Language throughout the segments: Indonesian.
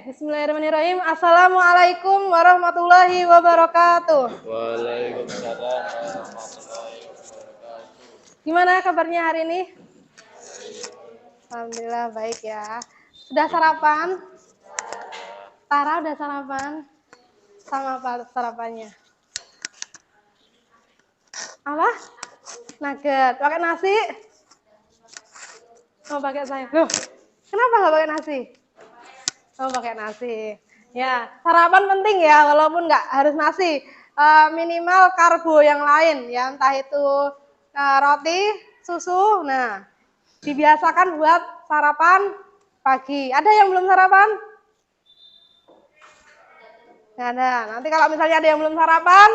Bismillahirrahmanirrahim. Assalamualaikum warahmatullahi wabarakatuh. Waalaikumsalam warahmatullahi wabarakatuh. Gimana kabarnya hari ini? Alhamdulillah baik ya. Sudah sarapan? Tara udah sarapan? Sama apa sarapannya? Apa? Nugget. Pakai nasi? Oh pakai sayur. Loh, kenapa nggak pakai nasi? Oh pakai nasi. Ya, sarapan penting ya, walaupun nggak harus nasi. Minimal karbo yang lain ya, entah itu roti, susu. Nah, dibiasakan buat sarapan pagi. Ada yang belum sarapan? Nggak ada. Nanti kalau misalnya ada yang belum sarapan,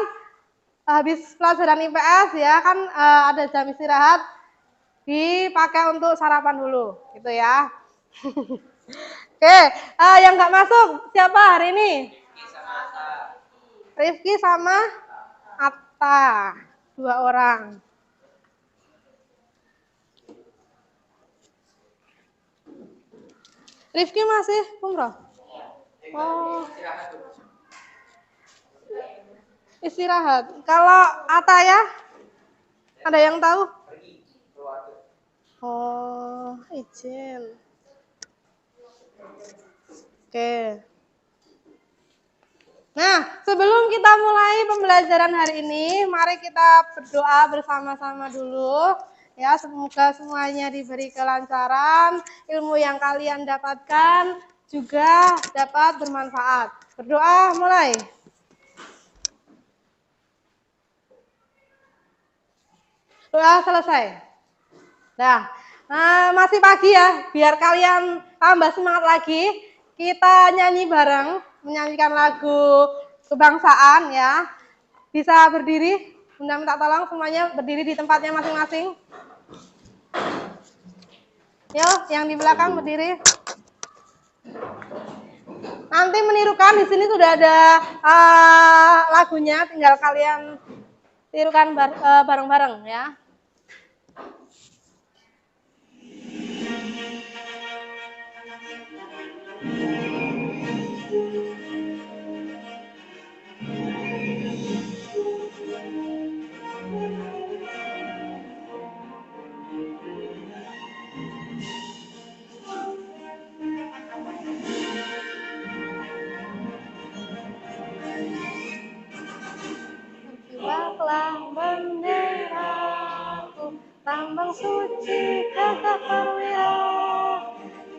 habis pelajaran IPS ya kan ada jam istirahat, dipakai untuk sarapan dulu, gitu ya. Oke, yang nggak masuk siapa hari ini? Rifki sama Atta, 2 orang. Rifki masih umroh? Oh, istirahat. Kalau Atta ya, ada yang tahu? Oh, izin. Oke. Nah, sebelum kita mulai pembelajaran hari ini, mari kita berdoa bersama-sama dulu. Ya, semoga semuanya diberi kelancaran, ilmu yang kalian dapatkan juga dapat bermanfaat. Berdoa mulai. Doa selesai. Nah, masih pagi ya, biar kalian tambah semangat lagi. Kita nyanyi bareng, menyanyikan lagu kebangsaan ya. Bisa berdiri, Bunda minta tolong semuanya berdiri di tempatnya masing-masing. Yo, yang di belakang berdiri. Nanti menirukan, di sini sudah ada lagunya, tinggal kalian tirukan bareng-bareng ya. Berkibarlah benderaku, lambang suci Kakak perwira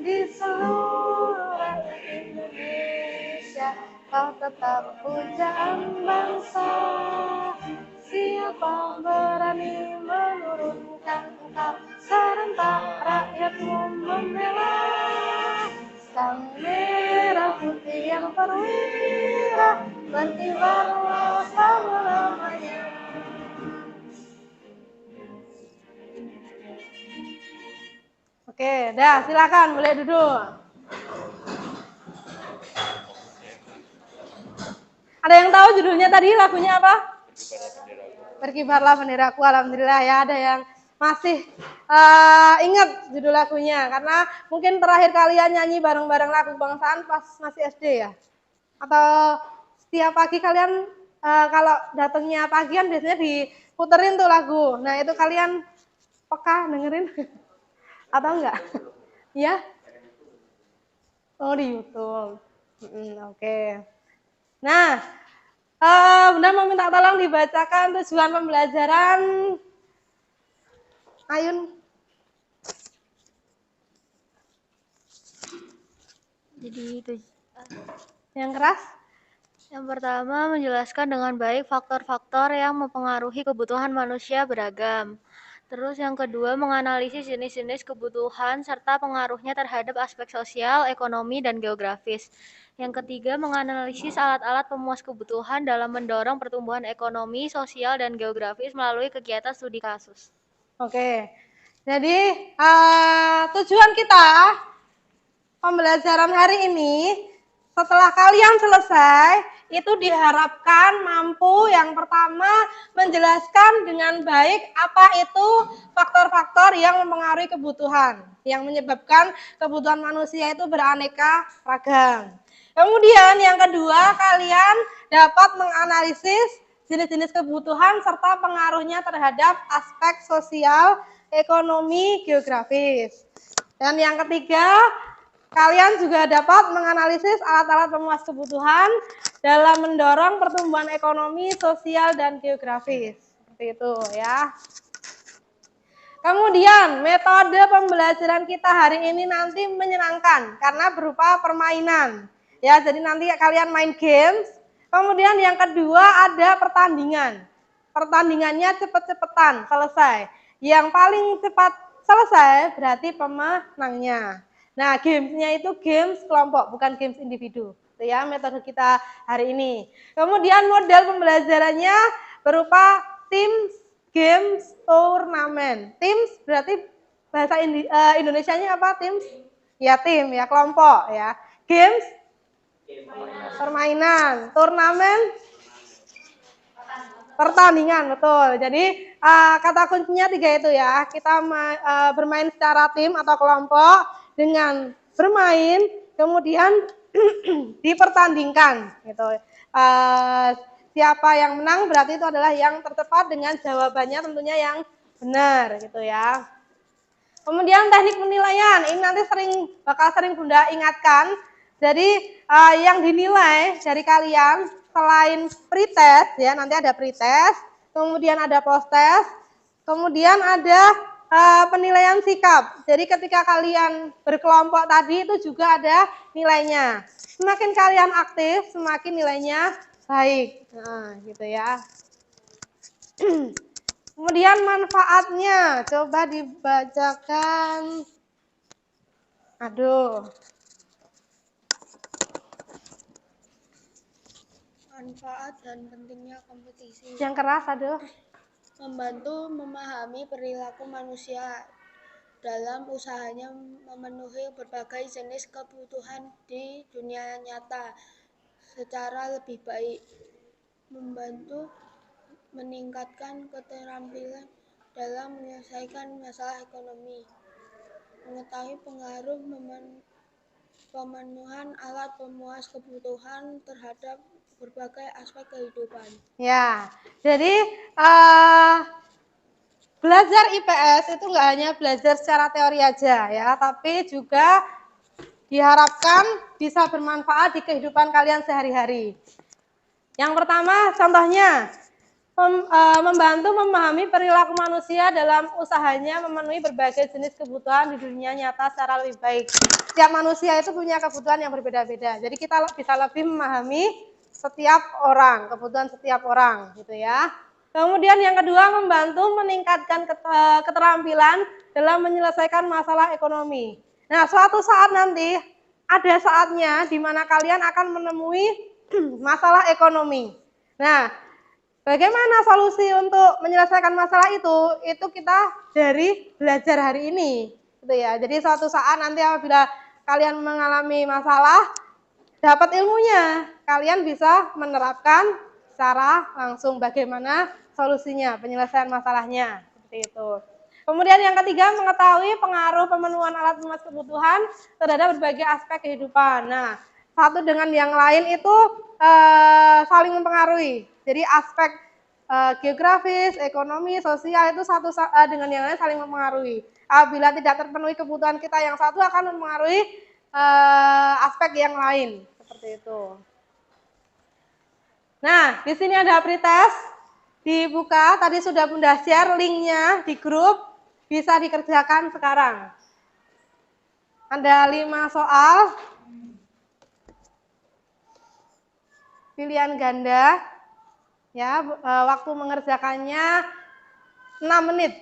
di seluruh Indonesia. Kau tetap pujaan bangsa. Siapa berani menurunkan engkau? Serentak rakyatmu membela. Sang merah putih yang perwira, berkibarlah selama-lamanya. Oke, dah silakan boleh duduk. Ada yang tahu judulnya tadi lagunya apa? Berkibarlah benderaku. Alhamdulillah ya, ada yang masih ingat judul lagunya, karena mungkin terakhir kalian nyanyi bareng-bareng lagu kebangsaan pas masih SD ya, atau setiap pagi kalian kalau datangnya pagian biasanya diputerin tuh lagu. Nah itu kalian peka dengerin atau enggak? Ya? Oh di YouTube. Oke. Nah, Bunda mau minta tolong dibacakan tujuan pembelajaran. Ayun. Jadi itu Yang keras? yang pertama, menjelaskan dengan baik faktor-faktor yang mempengaruhi kebutuhan manusia beragam. Terus yang kedua, menganalisis jenis-jenis kebutuhan serta pengaruhnya terhadap aspek sosial, ekonomi, dan geografis. Yang ketiga, menganalisis alat-alat pemuas kebutuhan dalam mendorong pertumbuhan ekonomi, sosial, dan geografis melalui kegiatan studi kasus. Oke. Jadi tujuan kita pembelajaran hari ini, setelah kalian selesai, itu diharapkan mampu yang pertama menjelaskan dengan baik apa itu faktor-faktor yang mempengaruhi kebutuhan, yang menyebabkan kebutuhan manusia itu beraneka ragam. Kemudian yang kedua, kalian dapat menganalisis jenis-jenis kebutuhan serta pengaruhnya terhadap aspek sosial, ekonomi, geografis. Dan yang ketiga, kalian juga dapat menganalisis alat-alat pemuas kebutuhan dalam mendorong pertumbuhan ekonomi, sosial, dan geografis. Seperti itu ya. Kemudian metode pembelajaran kita hari ini nanti menyenangkan karena berupa permainan. Ya, jadi nanti kalian main games. Kemudian yang kedua ada pertandingan. Pertandingannya cepet-cepetan selesai. Yang paling cepat selesai berarti pemenangnya. Nah, gamesnya itu games kelompok, bukan games individu. Itu ya metode kita hari ini. Kemudian model pembelajarannya berupa tim games turnamen. Teams berarti bahasa Indonesianya apa? Teams? Ya tim ya, kelompok ya. Games permainan, turnamen pertandingan, betul. Jadi kata kuncinya 3 itu ya. Kita bermain secara tim atau kelompok dengan bermain, kemudian dipertandingkan gitu. Siapa yang menang berarti itu adalah yang tercepat dengan jawabannya tentunya yang benar gitu ya. Kemudian teknik penilaian, ini nanti bakal sering Bunda ingatkan. Jadi yang dinilai dari kalian selain pretest ya, nanti ada pretest, kemudian ada posttest, kemudian ada penilaian sikap. Jadi ketika kalian berkelompok tadi itu juga ada nilainya. Semakin kalian aktif, semakin nilainya baik. Nah, gitu ya. Kemudian manfaatnya, coba dibacakan. Aduh. Manfaat dan pentingnya kompetisi. Yang keras, aduh. Membantu memahami perilaku manusia dalam usahanya memenuhi berbagai jenis kebutuhan di dunia nyata secara lebih baik. Membantu meningkatkan keterampilan dalam menyelesaikan masalah ekonomi. Mengetahui pengaruh pemenuhan alat pemuas kebutuhan terhadap berbagai aspek kehidupan. Ya, jadi belajar IPS itu nggak hanya belajar secara teori aja ya, tapi juga diharapkan bisa bermanfaat di kehidupan kalian sehari-hari. Yang pertama, contohnya membantu memahami perilaku manusia dalam usahanya memenuhi berbagai jenis kebutuhan di dunia nyata secara lebih baik. Setiap manusia itu punya kebutuhan yang berbeda-beda. Jadi kita bisa lebih memahami setiap orang, kebutuhan setiap orang gitu ya. Kemudian yang kedua, membantu meningkatkan keterampilan dalam menyelesaikan masalah ekonomi. Nah, suatu saat nanti ada saatnya di mana kalian akan menemui masalah ekonomi. Nah, bagaimana solusi untuk menyelesaikan masalah itu? Itu kita dari belajar hari ini, gitu ya. Jadi suatu saat nanti apabila kalian mengalami masalah, dapat ilmunya, kalian bisa menerapkan secara langsung bagaimana solusinya, penyelesaian masalahnya, seperti itu. Kemudian yang ketiga, mengetahui pengaruh pemenuhan alat pemuas kebutuhan terhadap berbagai aspek kehidupan. Nah, satu dengan yang lain itu saling mempengaruhi. Jadi aspek geografis, ekonomi, sosial itu satu dengan yang lain saling mempengaruhi. Apabila tidak terpenuhi kebutuhan kita yang satu akan mempengaruhi aspek yang lain, seperti itu. Nah, di sini ada pretest, dibuka. Tadi sudah Bunda share linknya di grup, bisa dikerjakan sekarang. Ada 5 soal, pilihan ganda, ya, waktu mengerjakannya 6 menit.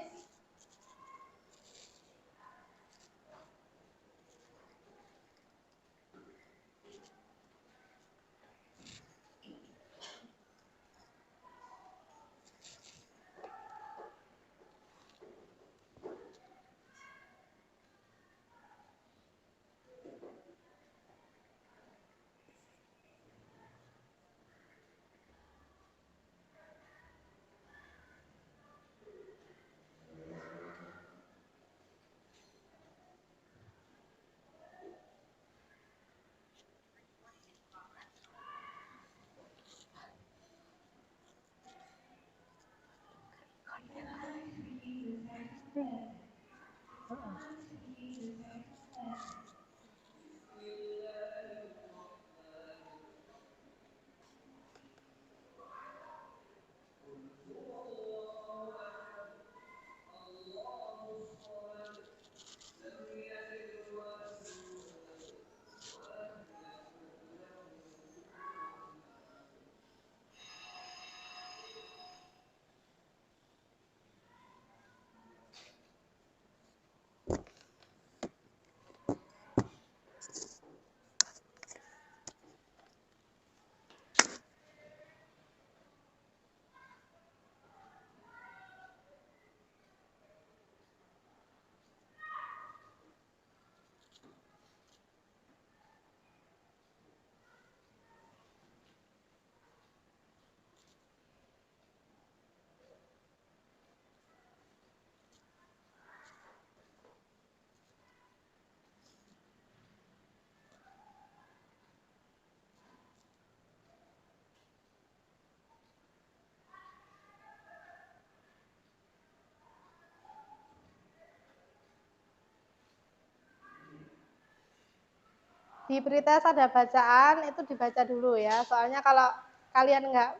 Di pretest ada bacaan, itu dibaca dulu ya. Soalnya kalau kalian nggak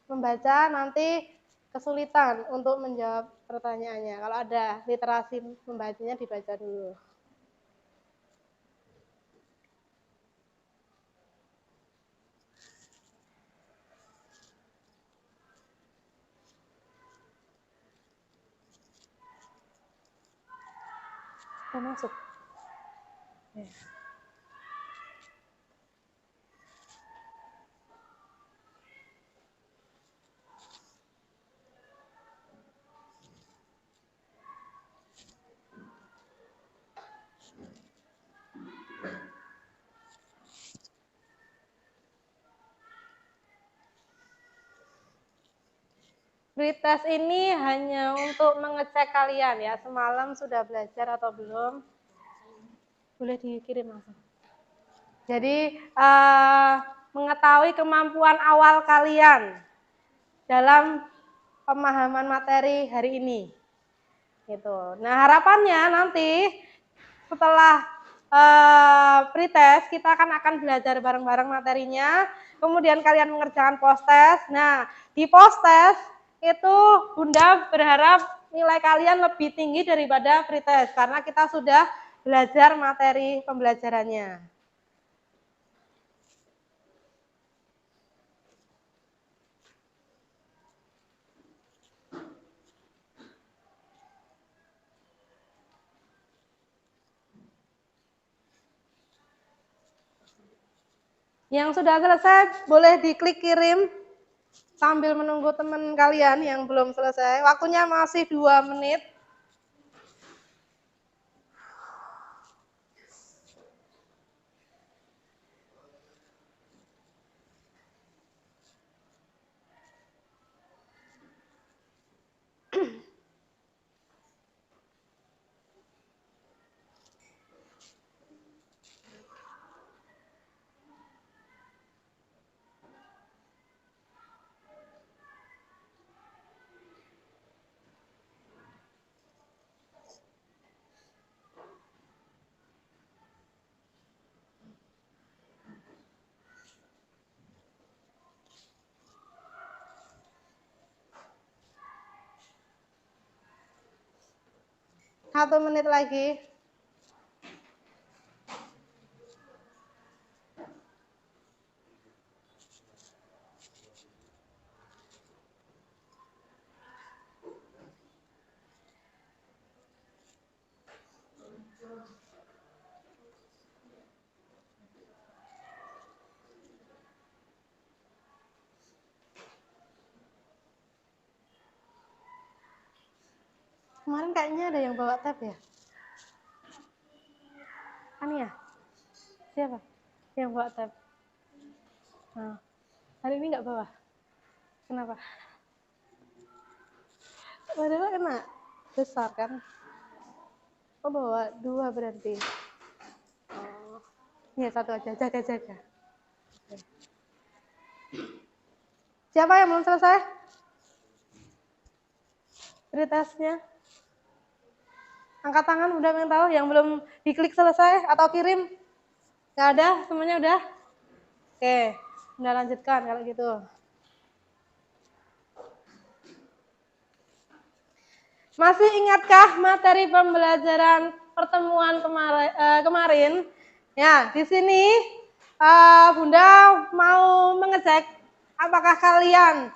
membaca, nanti kesulitan untuk menjawab pertanyaannya. Kalau ada literasi membacanya, dibaca dulu. Udah masuk. Ya. Pretest ini hanya untuk mengecek kalian ya, semalam sudah belajar atau belum. Boleh dikirim langsung. Jadi mengetahui kemampuan awal kalian dalam pemahaman materi hari ini. Gitu. Nah, harapannya nanti setelah pretest kita akan belajar bareng-bareng materinya, kemudian kalian mengerjakan post-test. Nah, di post-test itu Bunda berharap nilai kalian lebih tinggi daripada pretest karena kita sudah belajar materi pembelajarannya. Yang sudah selesai boleh diklik kirim sambil menunggu teman kalian yang belum selesai. Waktunya masih 2 menit. Satu menit lagi. Kemarin kayaknya ada yang bawa tab ya? Ania? Siapa yang bawa tab? Nah, hari ini nggak bawa? Kenapa? Padahal kena besar kan? Oh bawa 2 berarti. Oh, ya 1 aja, jaga-jaga. Siapa yang belum selesai? Pretestnya? Angkat tangan, udah yang tahu yang belum diklik selesai atau kirim? Nggak ada, semuanya udah? Oke, udah lanjutkan kalau gitu. Masih ingatkah materi pembelajaran pertemuan kemarin? Ya, di sini Bunda mau mengecek apakah kalian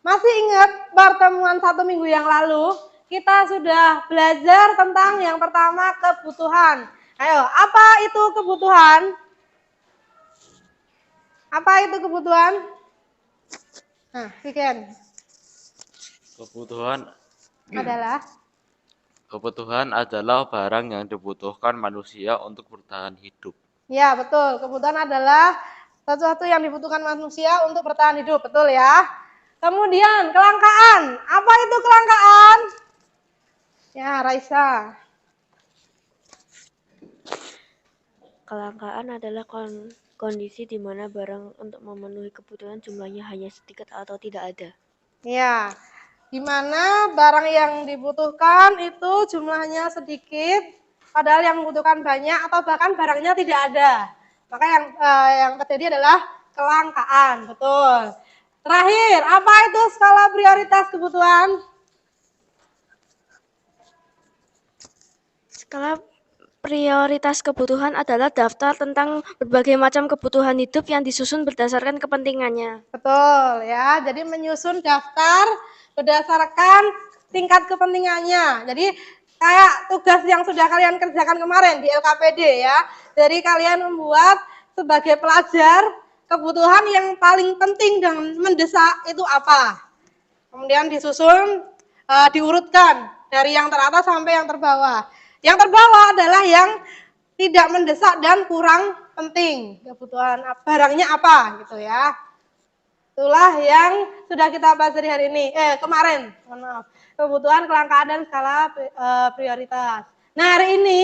masih ingat pertemuan 1 minggu yang lalu? Kita sudah belajar tentang yang pertama kebutuhan. Ayo, apa itu kebutuhan? Apa itu kebutuhan? Nah, Viken. Kebutuhan adalah barang yang dibutuhkan manusia untuk bertahan hidup. Ya, betul. Kebutuhan adalah sesuatu yang dibutuhkan manusia untuk bertahan hidup, betul ya. Kemudian, kelangkaan. Apa itu kelangkaan? Ya, Raisa. Kelangkaan adalah kondisi di mana barang untuk memenuhi kebutuhan jumlahnya hanya sedikit atau tidak ada. Ya, di mana barang yang dibutuhkan itu jumlahnya sedikit, padahal yang membutuhkan banyak atau bahkan barangnya tidak ada. Maka yang terjadi adalah kelangkaan, betul. Terakhir, apa itu skala prioritas kebutuhan? Skala prioritas kebutuhan adalah daftar tentang berbagai macam kebutuhan hidup yang disusun berdasarkan kepentingannya. Betul ya, jadi menyusun daftar berdasarkan tingkat kepentingannya. Jadi kayak tugas yang sudah kalian kerjakan kemarin di LKPD ya. Jadi kalian membuat sebagai pelajar kebutuhan yang paling penting dan mendesak itu apa. Kemudian disusun, diurutkan dari yang teratas sampai yang terbawah. Yang terbawah adalah yang tidak mendesak dan kurang penting. Kebutuhan barangnya apa gitu ya. Itulah yang sudah kita bahas dari hari ini, kemarin, mohon maaf. Kebutuhan, kelangkaan, dan skala prioritas. Nah, hari ini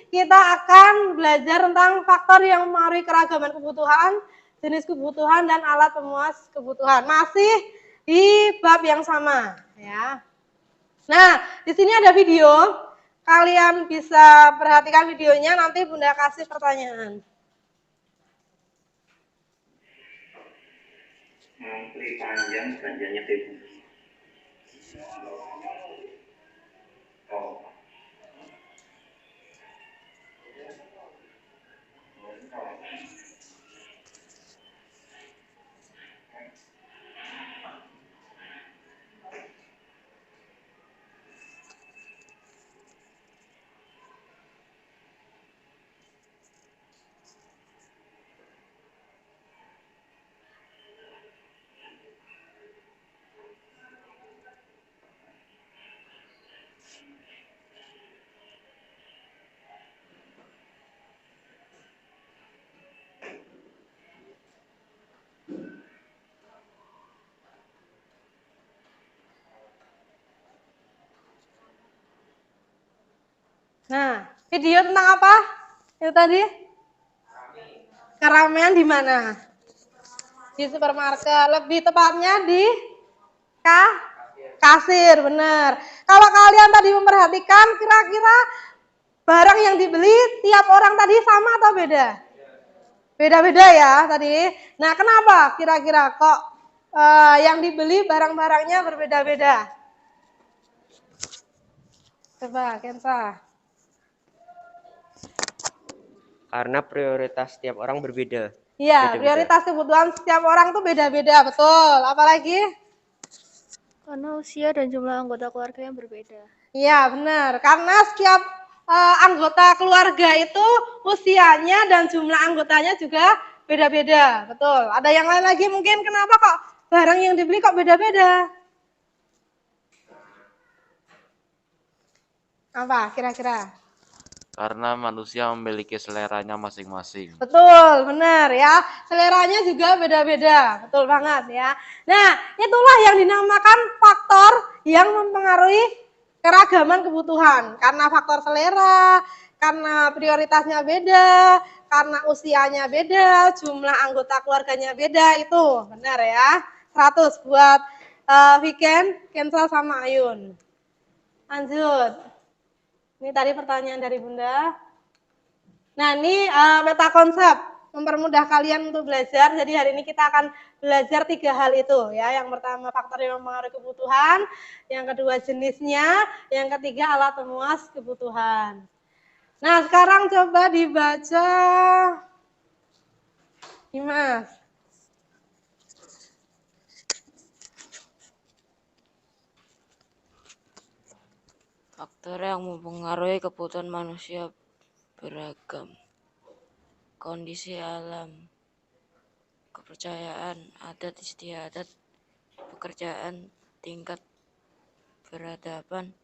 kita akan belajar tentang faktor yang mempengaruhi keragaman kebutuhan, jenis kebutuhan, dan alat pemuas kebutuhan. Masih di bab yang sama, ya. Nah, di sini ada video. Kalian bisa perhatikan videonya, nanti Bunda kasih pertanyaan. Mantri panjang belanjanya Ibu. Oh. Nah, video tentang apa? Itu tadi? Keramaian di mana? Di supermarket. Lebih tepatnya di kasir, benar. Kalau kalian tadi memperhatikan, kira-kira barang yang dibeli tiap orang tadi sama atau beda? Beda-beda ya tadi. Nah, kenapa kira-kira kok yang dibeli barang-barangnya berbeda-beda? Coba, Kensa. Karena prioritas setiap orang berbeda. Iya, Beda-beda. prioritas kebutuhan setiap orang tuh beda-beda, betul. Apalagi? Karena usia dan jumlah anggota keluarga yang berbeda. Iya, benar. Karena setiap anggota keluarga itu usianya dan jumlah anggotanya juga beda-beda, betul. Ada yang lain lagi mungkin kenapa kok barang yang dibeli kok beda-beda? Apa kira-kira? Karena manusia memiliki seleranya masing-masing. Betul, benar ya. Seleranya juga beda-beda, betul banget ya. Nah, itulah yang dinamakan faktor yang mempengaruhi keragaman kebutuhan. Karena faktor selera, karena prioritasnya beda, karena usianya beda, jumlah anggota keluarganya beda, itu benar ya. 100 buat Viken, Kensa, sama Ayun. Lanjut. Ini tadi pertanyaan dari Bunda. Nah, ini meta konsep mempermudah kalian untuk belajar. Jadi hari ini kita akan belajar 3 hal itu ya. Yang pertama faktor yang mempengaruhi kebutuhan, yang kedua jenisnya, yang ketiga alat pemuas kebutuhan. Nah, sekarang coba dibaca. Dimas. Faktor yang mempengaruhi kebutuhan manusia beragam. Kondisi alam, kepercayaan, adat istiadat, pekerjaan, tingkat peradaban,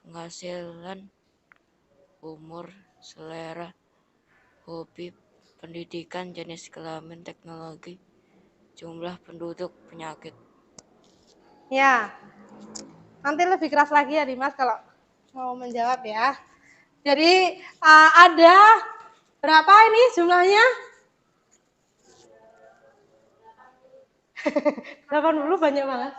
penghasilan, umur, selera, hobi, pendidikan, jenis kelamin, teknologi, jumlah penduduk, penyakit. Ya, nanti lebih keras lagi ya Dimas kalau mau menjawab ya. Jadi ada berapa ini jumlahnya? 80 banyak banget.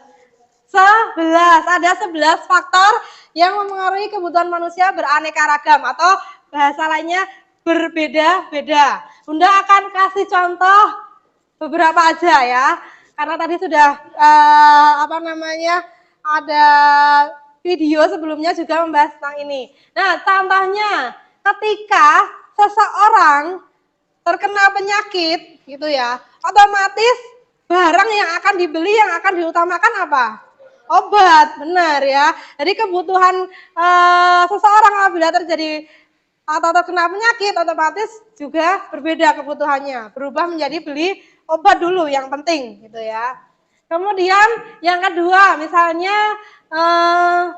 11, ada 11 faktor yang mempengaruhi kebutuhan manusia beraneka ragam atau bahasa lainnya berbeda-beda. Bunda akan kasih contoh beberapa aja ya. Karena tadi sudah ada video sebelumnya juga membahas tentang ini. Nah, contohnya ketika seseorang terkena penyakit gitu ya, otomatis barang yang akan dibeli yang akan diutamakan apa? Obat, benar ya. Jadi kebutuhan seseorang apabila terjadi atau terkena penyakit otomatis juga berbeda kebutuhannya, berubah menjadi beli obat dulu yang penting gitu ya. Kemudian yang kedua misalnya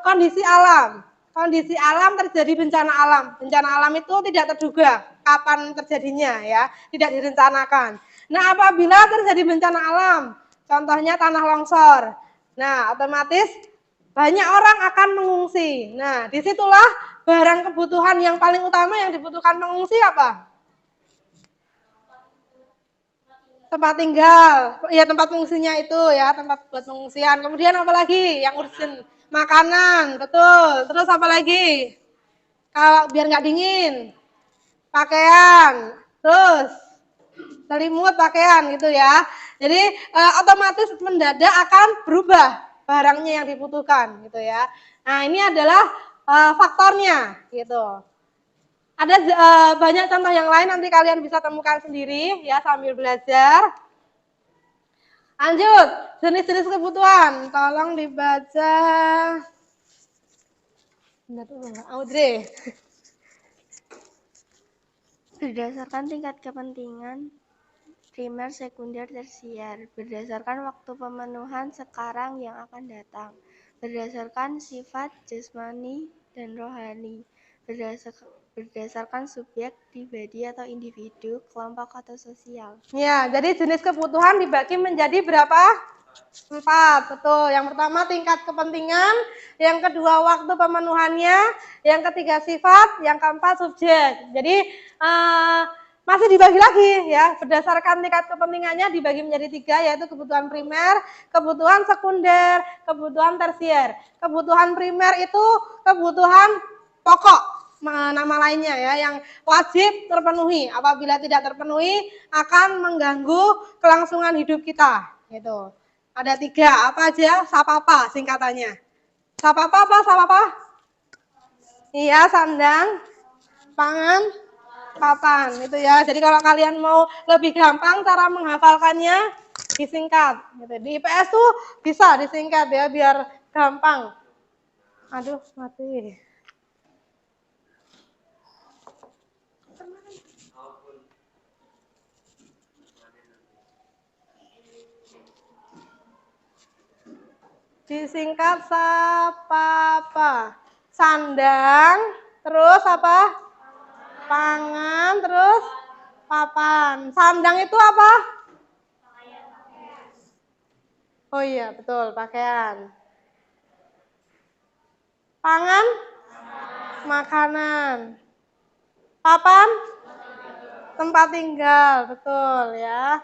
kondisi alam. Kondisi alam terjadi bencana alam. Bencana alam itu tidak terduga kapan terjadinya ya, tidak direncanakan. Nah, apabila terjadi bencana alam, contohnya tanah longsor. Nah, otomatis banyak orang akan mengungsi. Nah, disitulah barang kebutuhan yang paling utama yang dibutuhkan pengungsi apa? Tempat tinggal, ya tempat pengungsinya itu ya, tempat buat pengungsian. Kemudian apa lagi yang urgent? Makanan, betul. Terus apa lagi? Kalau biar nggak dingin, pakaian, terus selimut pakaian gitu ya. Jadi otomatis mendadak akan berubah barangnya yang dibutuhkan gitu ya. Nah ini adalah faktornya gitu. Ada banyak contoh yang lain nanti kalian bisa temukan sendiri ya sambil belajar. Lanjut, jenis-jenis kebutuhan. Tolong dibaca. Audrey. Berdasarkan tingkat kepentingan primer, sekunder, tersier, berdasarkan waktu pemenuhan sekarang yang akan datang, berdasarkan sifat jasmani dan rohani, berdasarkan subjek, pribadi atau individu, kelompok atau sosial. Ya, jadi jenis kebutuhan dibagi menjadi berapa? 4, betul. Yang pertama tingkat kepentingan, yang kedua waktu pemenuhannya, yang ketiga sifat, yang keempat subjek. Jadi masih dibagi lagi ya, berdasarkan tingkat kepentingannya dibagi menjadi 3, yaitu kebutuhan primer, kebutuhan sekunder, kebutuhan tersier. Kebutuhan primer itu kebutuhan pokok, nama lainnya ya, yang wajib terpenuhi. Apabila tidak terpenuhi akan mengganggu kelangsungan hidup kita gitu. Ada 3, apa aja? Sapapa singkatannya. Sapapa apa? Sapapa? Iya, sandang, pangan, papan itu ya. Jadi kalau kalian mau lebih gampang cara menghafalkannya disingkat gitu. Di IPS tuh bisa disingkat ya biar gampang. Aduh, mati. Disingkat sapapa. Sandang, terus apa? Pangan, terus papan. Sandang itu apa? Oh iya, betul, pakaian. Pangan? Makanan. Papan? Tempat tinggal, betul ya.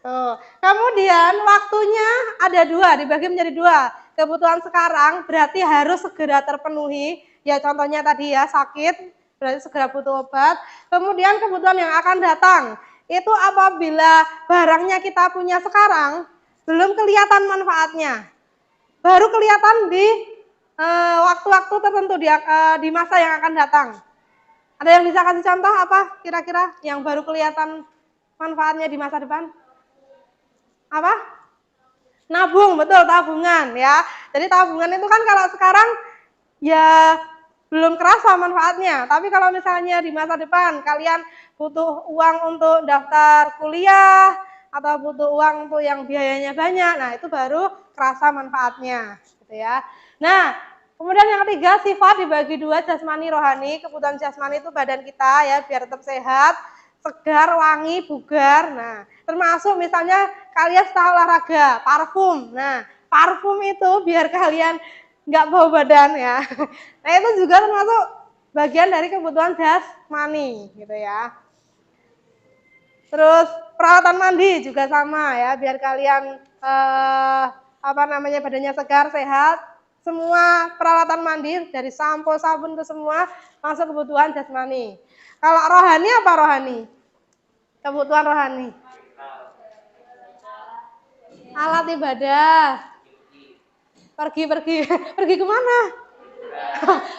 Tuh. Kemudian waktunya ada 2, dibagi menjadi 2. Kebutuhan sekarang berarti harus segera terpenuhi. Ya contohnya tadi ya sakit, berarti segera butuh obat. Kemudian kebutuhan yang akan datang, itu apabila barangnya kita punya sekarang, belum kelihatan manfaatnya. Baru kelihatan di waktu-waktu tertentu, di masa yang akan datang. Ada yang bisa kasih contoh apa kira-kira yang baru kelihatan manfaatnya di masa depan? Apa? Nabung, betul, tabungan ya. Jadi tabungan itu kan kalau sekarang ya belum kerasa manfaatnya. Tapi kalau misalnya di masa depan kalian butuh uang untuk daftar kuliah atau butuh uang untuk yang biayanya banyak, nah itu baru kerasa manfaatnya, gitu ya. Nah, kemudian yang ketiga sifat dibagi 2, jasmani, rohani. Kebutuhan jasmani itu badan kita ya biar tetap sehat, segar, wangi, bugar. Nah, termasuk misalnya kalian setelah olahraga, parfum. Nah, parfum itu biar kalian nggak bau badan ya. Nah, itu juga termasuk bagian dari kebutuhan jasmani gitu ya. Terus perawatan mandi juga sama ya, biar kalian badannya segar, sehat, semua peralatan mandi dari sampo, sabun itu semua masuk kebutuhan jasmani. Kalau rohani apa rohani? Kebutuhan rohani. Alat ibadah. Pergi kemana?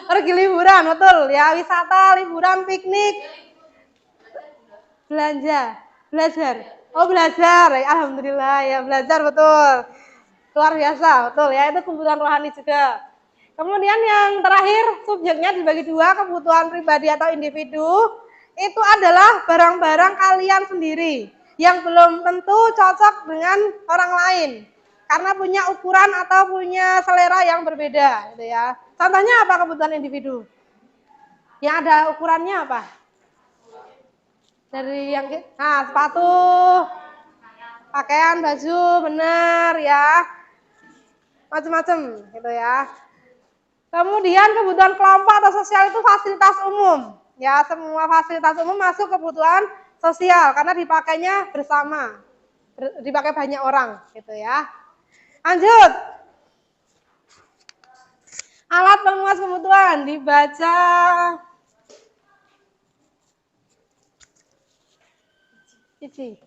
Pergi liburan, betul ya, wisata, liburan, piknik, belajar. Oh belajar, alhamdulillah ya belajar betul, luar biasa betul ya, itu kebutuhan rohani juga. Kemudian yang terakhir subjeknya dibagi dua, kebutuhan pribadi atau individu, itu adalah barang-barang kalian sendiri yang belum tentu cocok dengan orang lain karena punya ukuran atau punya selera yang berbeda, gitu ya. Contohnya apa kebutuhan individu? Yang ada ukurannya apa? Dari yang sepatu, pakaian, baju, benar ya, macam-macam, gitu ya. Kemudian kebutuhan kelompok atau sosial itu fasilitas umum, ya semua fasilitas umum masuk kebutuhan sosial karena dipakainya bersama, dipakai banyak orang, gitu ya. Lanjut. Alat pemuas kebutuhan dibaca. Cici.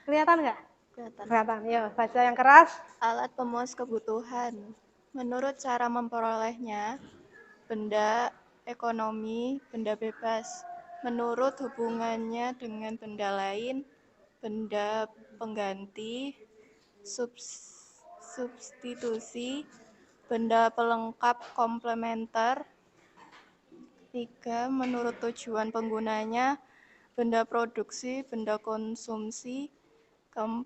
Kelihatan nggak? Kelihatan. Yuk, baca yang keras. Alat pemuas kebutuhan. Menurut cara memperolehnya, benda ekonomi, benda bebas. Menurut hubungannya dengan benda lain, benda pengganti, substitusi, benda pelengkap komplementer. 3. Menurut tujuan penggunanya, benda produksi, benda konsumsi. 4.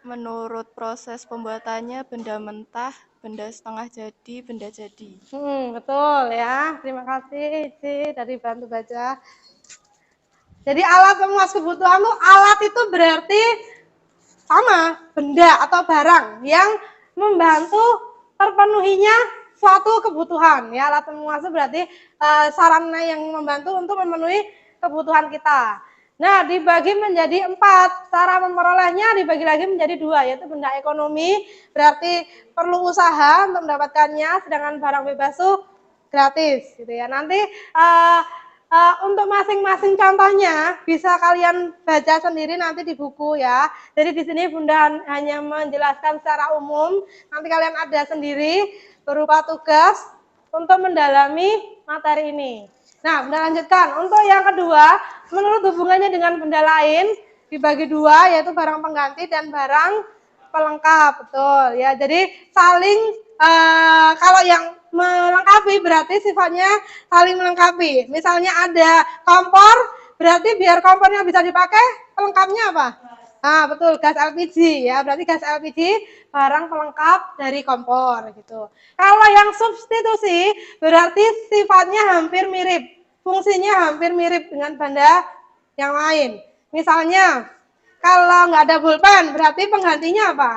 Menurut proses pembuatannya, benda mentah, benda setengah jadi, benda jadi. Betul ya. Terima kasih Ici dari bantu baca. Jadi alat pemuas kebutuhan itu, alat itu berarti sama benda atau barang yang membantu terpenuhinya suatu kebutuhan. Ya, alat pemuas itu berarti sarana yang membantu untuk memenuhi kebutuhan kita. Nah, dibagi menjadi 4. Cara memperolehnya dibagi lagi menjadi 2, yaitu benda ekonomi, berarti perlu usaha untuk mendapatkannya, sedangkan barang bebas itu gratis, gitu ya. Nanti untuk masing-masing contohnya bisa kalian baca sendiri nanti di buku ya. Jadi di sini Bunda hanya menjelaskan secara umum, nanti kalian ada sendiri berupa tugas untuk mendalami materi ini. Nah, Bunda lanjutkan. Untuk yang kedua, menurut hubungannya dengan benda lain dibagi 2, yaitu barang pengganti dan barang pelengkap, betul ya. Jadi saling kalau yang melengkapi berarti sifatnya saling melengkapi. Misalnya ada kompor, berarti biar kompornya bisa dipakai, pelengkapnya apa? Nah, betul, gas LPG ya. Berarti gas LPG barang pelengkap dari kompor gitu. Kalau yang substitusi berarti sifatnya hampir mirip, fungsinya hampir mirip dengan benda yang lain. Misalnya kalau nggak ada pulpen, berarti penggantinya apa?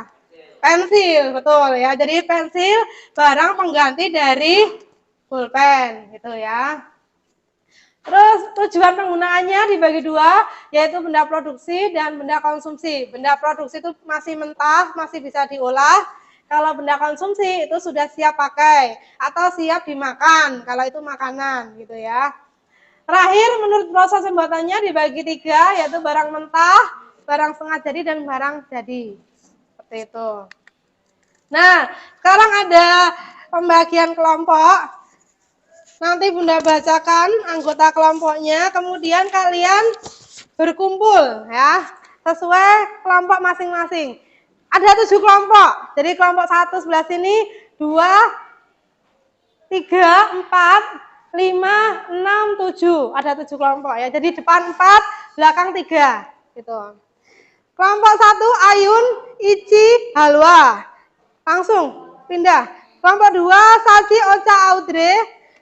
Pensil, betul ya. Jadi pensil barang pengganti dari pulpen, gitu ya. Terus tujuan penggunaannya dibagi 2, yaitu benda produksi dan benda konsumsi. Benda produksi itu masih mentah, masih bisa diolah. Kalau benda konsumsi itu sudah siap pakai atau siap dimakan, kalau itu makanan, gitu ya. Terakhir, menurut proses pembuatannya dibagi 3, yaitu barang mentah, barang setengah jadi, dan barang jadi. Seperti itu. Nah, sekarang ada pembagian kelompok. Nanti Bunda bacakan anggota kelompoknya, kemudian kalian berkumpul ya, sesuai kelompok masing-masing. Ada 7 kelompok. Jadi kelompok 1 sebelah sini, 2, 3, 4, 5, 6, 7. Ada 7 kelompok ya. Jadi depan 4, belakang 3 gitu. Kelompok 1 Ayun, Ici, Halwa. Langsung pindah. Kelompok 2 Saji, Ocha, Audrey.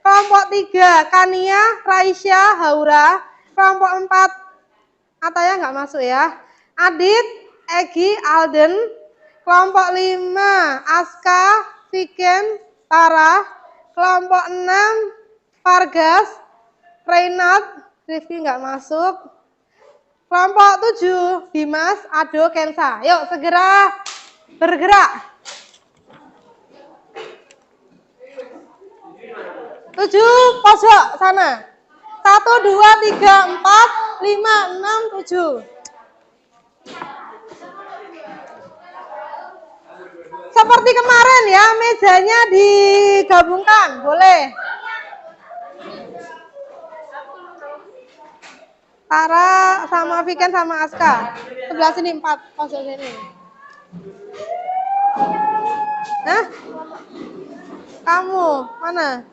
Kelompok 3 Kania, Raisya, Haura. Kelompok 4 Ataya nggak masuk ya. Adit, Egi, Alden. Kelompok 5 Aska, Viken, Tara. Kelompok 6 Fargas, Reynald, Rifki nggak masuk. Kelompok 7 Dimas, Ado, Kensa. Yuk segera bergerak. 7 pojok sana. 1, 2, 3, 4, 5, 6, 7. Seperti kemarin ya, mejanya digabungkan, boleh. Tara sama Viken sama Aska. Sebelah sini 4 pojok sini. Hah? Kamu mana?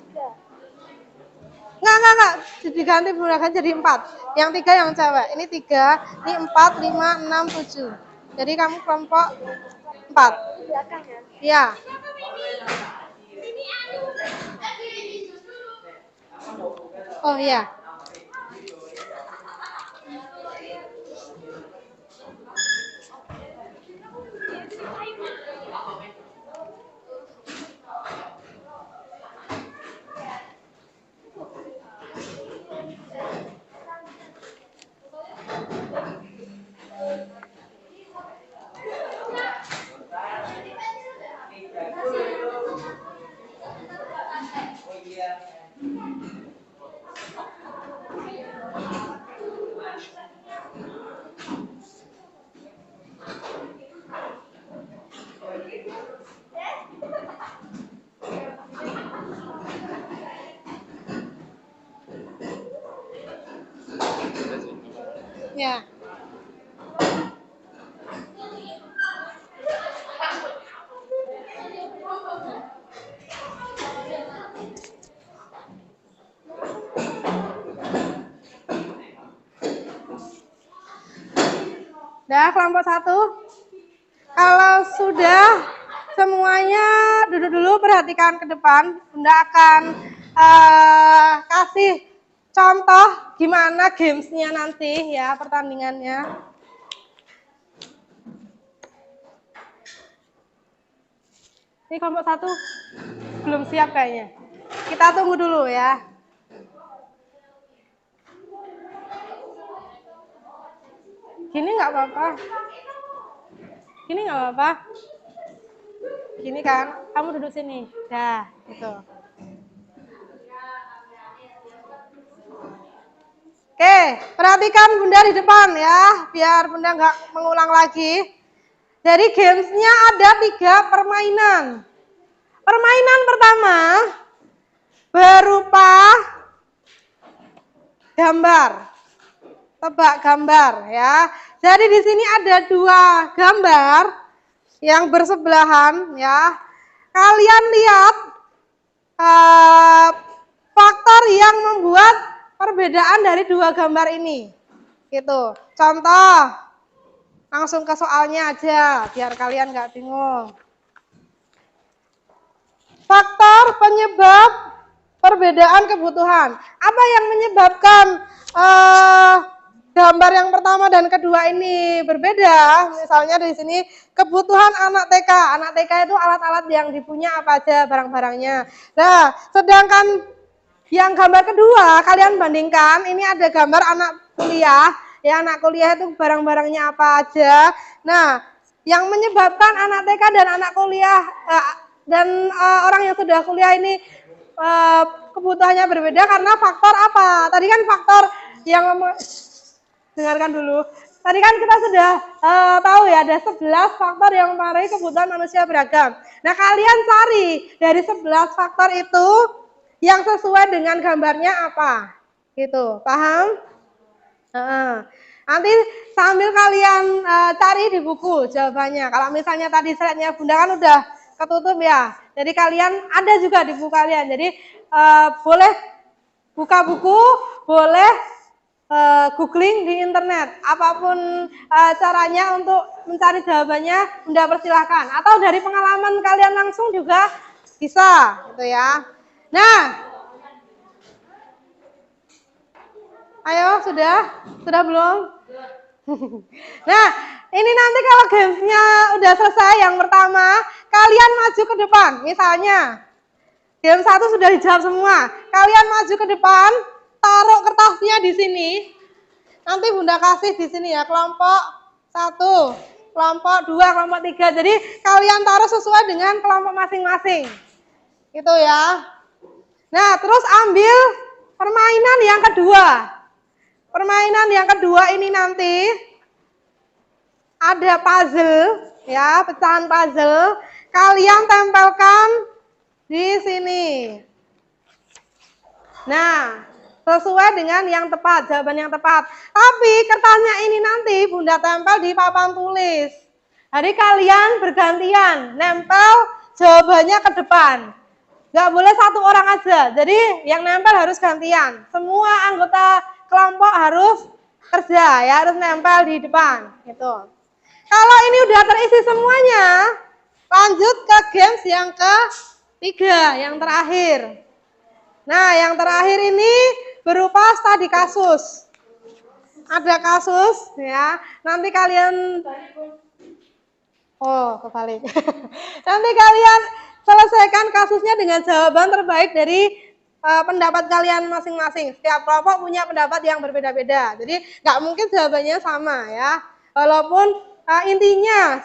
Enggak. Diganti menggunakan jadi 4. Yang 3 yang cewek. Ini 3, ini 4, 5, 6, 7. Jadi kamu kelompok 4. Iya. Oh iya. Ya. Dah kelompok 1. Kalau sudah semuanya duduk dulu, perhatikan ke depan. Bunda akan kasih contoh gimana gamesnya nanti ya, pertandingannya. Ini kelompok 1 belum siap kayaknya. Kita tunggu dulu ya. Gini nggak apa-apa. Gini nggak apa-apa. Gini kan, kamu duduk sini. Dah, gitu. Oke, perhatikan Bunda di depan ya, biar Bunda nggak mengulang lagi. Jadi gamesnya ada 3 permainan. Permainan pertama berupa gambar, tebak gambar ya. Jadi di sini ada 2 gambar yang bersebelahan ya. Kalian lihat faktor yang membuat perbedaan dari 2 gambar ini. Gitu. Contoh, langsung ke soalnya aja, biar kalian nggak bingung. Faktor penyebab perbedaan kebutuhan. Apa yang menyebabkan gambar yang pertama dan kedua ini berbeda? Misalnya di sini kebutuhan anak TK. Anak TK itu alat-alat yang dipunya apa aja barang-barangnya. Nah, sedangkan yang gambar kedua kalian bandingkan, ini ada gambar anak kuliah. Ya, anak kuliah itu barang-barangnya apa aja. Nah, yang menyebabkan anak TK dan anak kuliah dan orang yang sudah kuliah ini kebutuhannya berbeda karena faktor apa? Tadi kan faktor yang dengarkan dulu. Tadi kan kita sudah tahu ya, ada 11 faktor yang mempengaruhi kebutuhan manusia beragam. Nah, kalian cari dari 11 faktor itu yang sesuai dengan gambarnya apa? Gitu, paham? Nanti sambil kalian cari di buku jawabannya. Kalau misalnya tadi slide-nya Bunda kan udah ketutup ya. Jadi kalian ada juga di buku kalian. Jadi boleh buka buku, boleh googling di internet. Apapun caranya untuk mencari jawabannya, Bunda persilahkan. Atau dari pengalaman kalian langsung juga bisa, gitu ya. Nah, ayo sudah belum? Nah, ini nanti kalau gamesnya udah selesai, yang pertama, kalian maju ke depan. Misalnya, game 1 sudah dijawab semua. Kalian maju ke depan, taruh kertasnya di sini. Nanti Bunda kasih di sini ya, kelompok 1, kelompok 2, kelompok 3. Jadi kalian taruh sesuai dengan kelompok masing-masing. Gitu ya. Nah, terus ambil permainan yang kedua. Permainan yang kedua ini nanti ada puzzle, ya, pecahan puzzle. Kalian tempelkan di sini. Nah, sesuai dengan yang tepat, jawaban yang tepat. Tapi kertasnya ini nanti Bunda tempel di papan tulis. Jadi kalian bergantian nempel jawabannya ke depan. Nggak boleh satu orang aja. Jadi yang nempel harus gantian. Semua anggota kelompok harus kerja, ya, harus nempel di depan. Gitu. Kalau ini udah terisi semuanya, lanjut ke games yang ketiga, yang terakhir. Nah, yang terakhir ini berupa studi kasus. Ada kasus, ya. Nanti kalian, kebalik. Nanti kalian selesaikan kasusnya dengan jawaban terbaik dari pendapat kalian masing-masing. Setiap kelompok punya pendapat yang berbeda-beda. Jadi nggak mungkin jawabannya sama, ya. Walaupun intinya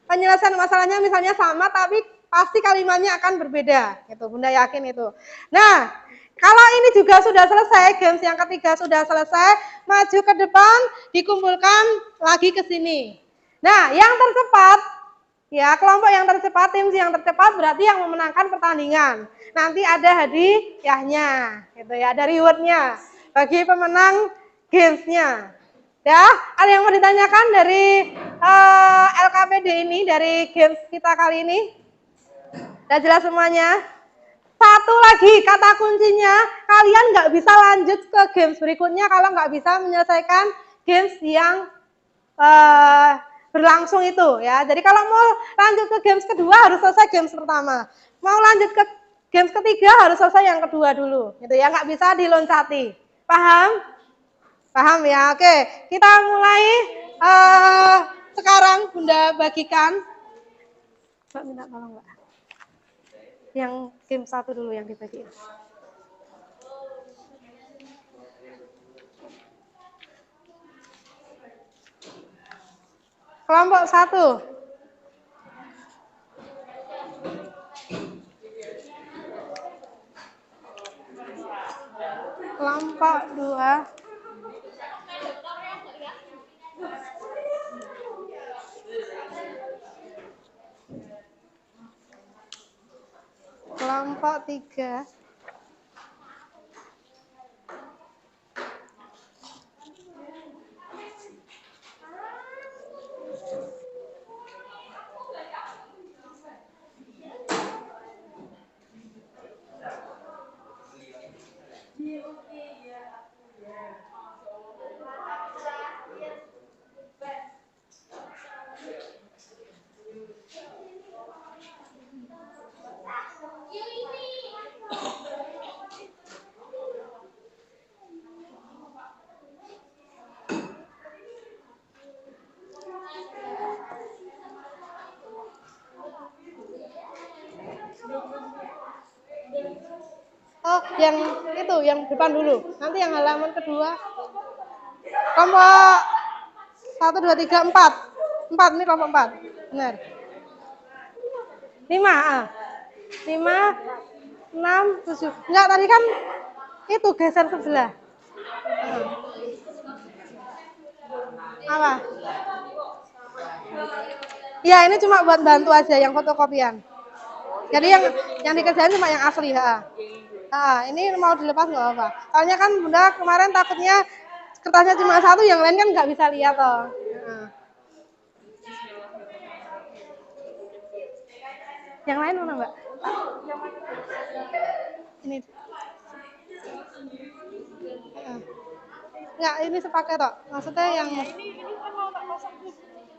penyelesaian masalahnya misalnya sama, tapi pasti kalimatnya akan berbeda. Gitu, Bunda yakin itu. Nah, kalau ini juga sudah selesai, games yang ketiga sudah selesai, maju ke depan, dikumpulkan lagi ke sini. Nah, yang tercepat, ya, kelompok yang tercepat, tim yang tercepat berarti yang memenangkan pertandingan. Nanti ada hadiahnya, gitu ya, ada rewardnya bagi pemenang gamesnya. Ya, ada yang mau ditanyakan dari LKPD ini, dari games kita kali ini? Sudah jelas semuanya? Satu lagi kata kuncinya, kalian nggak bisa lanjut ke games berikutnya kalau nggak bisa menyelesaikan games yang berlangsung itu, ya. Jadi kalau mau lanjut ke games kedua harus selesai games pertama. Mau lanjut ke games ketiga harus selesai yang kedua dulu, gitu ya. Nggak bisa diloncati. Paham? Paham ya? Oke, kita mulai sekarang Bunda bagikan. Mbak minta tolong, Mbak. Yang game 1 dulu yang dibagiin. Kelompok 1. Kelompok 2. Kelompok 3. Oh, yang itu, yang depan dulu. Nanti yang halaman kedua. Kelompok 1, 2, 3, 4. 4, ini kelompok 4. Benar. 5, 5, 6, 7. Enggak, tadi kan itu geser sebelah. Apa? Ya, ini cuma buat bantu aja yang fotokopian. Jadi yang dikerjain cuma yang asli, ini mau dilepas nggak apa-apa. Soalnya kan Bunda kemarin takutnya kertasnya cuma 1, yang lain kan nggak bisa lihat toh. Yang lain mana, Mbak? Ini. Nggak, ini sepaket toh. Maksudnya yang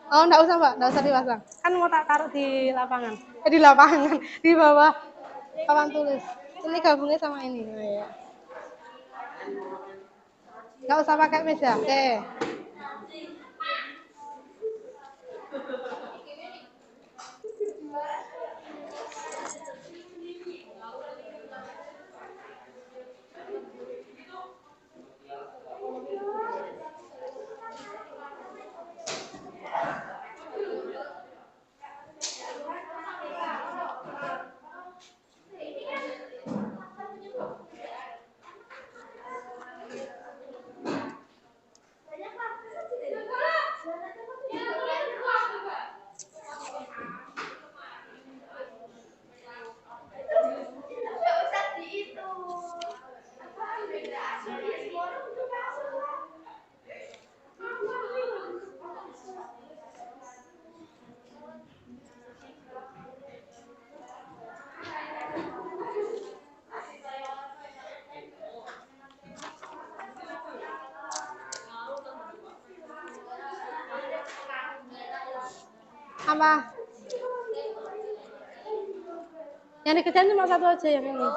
oh, enggak usah, Mbak, enggak usah dipasang. Kan mau tak taruh di lapangan. Di lapangan, di bawah papan tulis. Ini gabungnya sama ini. Oh, ya. Enggak usah pakai meja. Oke. Apa? Yang dikerjain cuma satu aja yang ini.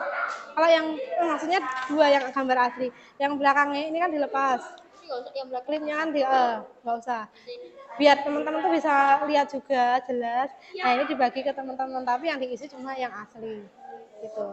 Kalau yang maksudnya dua yang gambar asli. Yang belakangnya ini kan dilepas. Yang klipnya kan nggak usah. Biar teman-teman tuh bisa lihat juga jelas. Nah ini dibagi ke teman-teman, tapi yang diisi cuma yang asli. Gitu.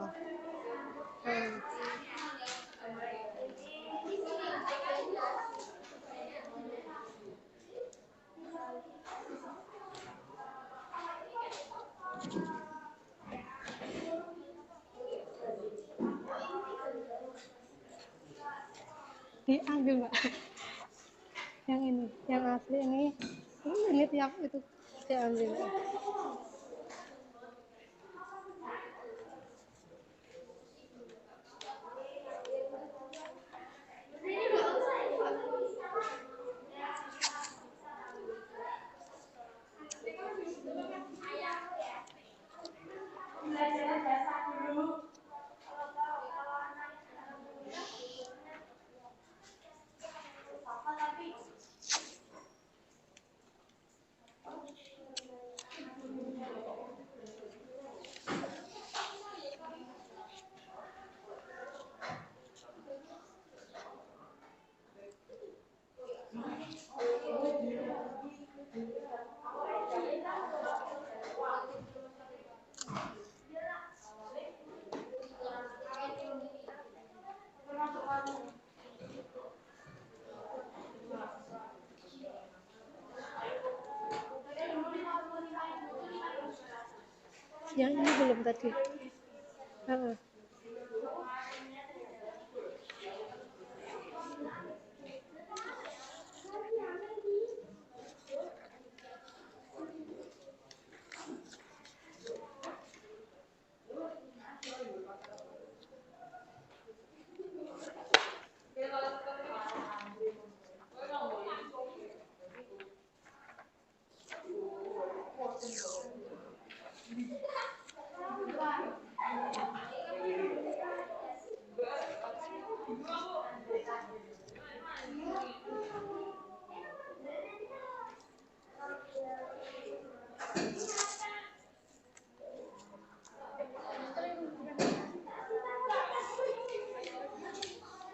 Diambil Mbak. Yang ini, yang asli ini tiap itu diambil. Yang ini belum tadi.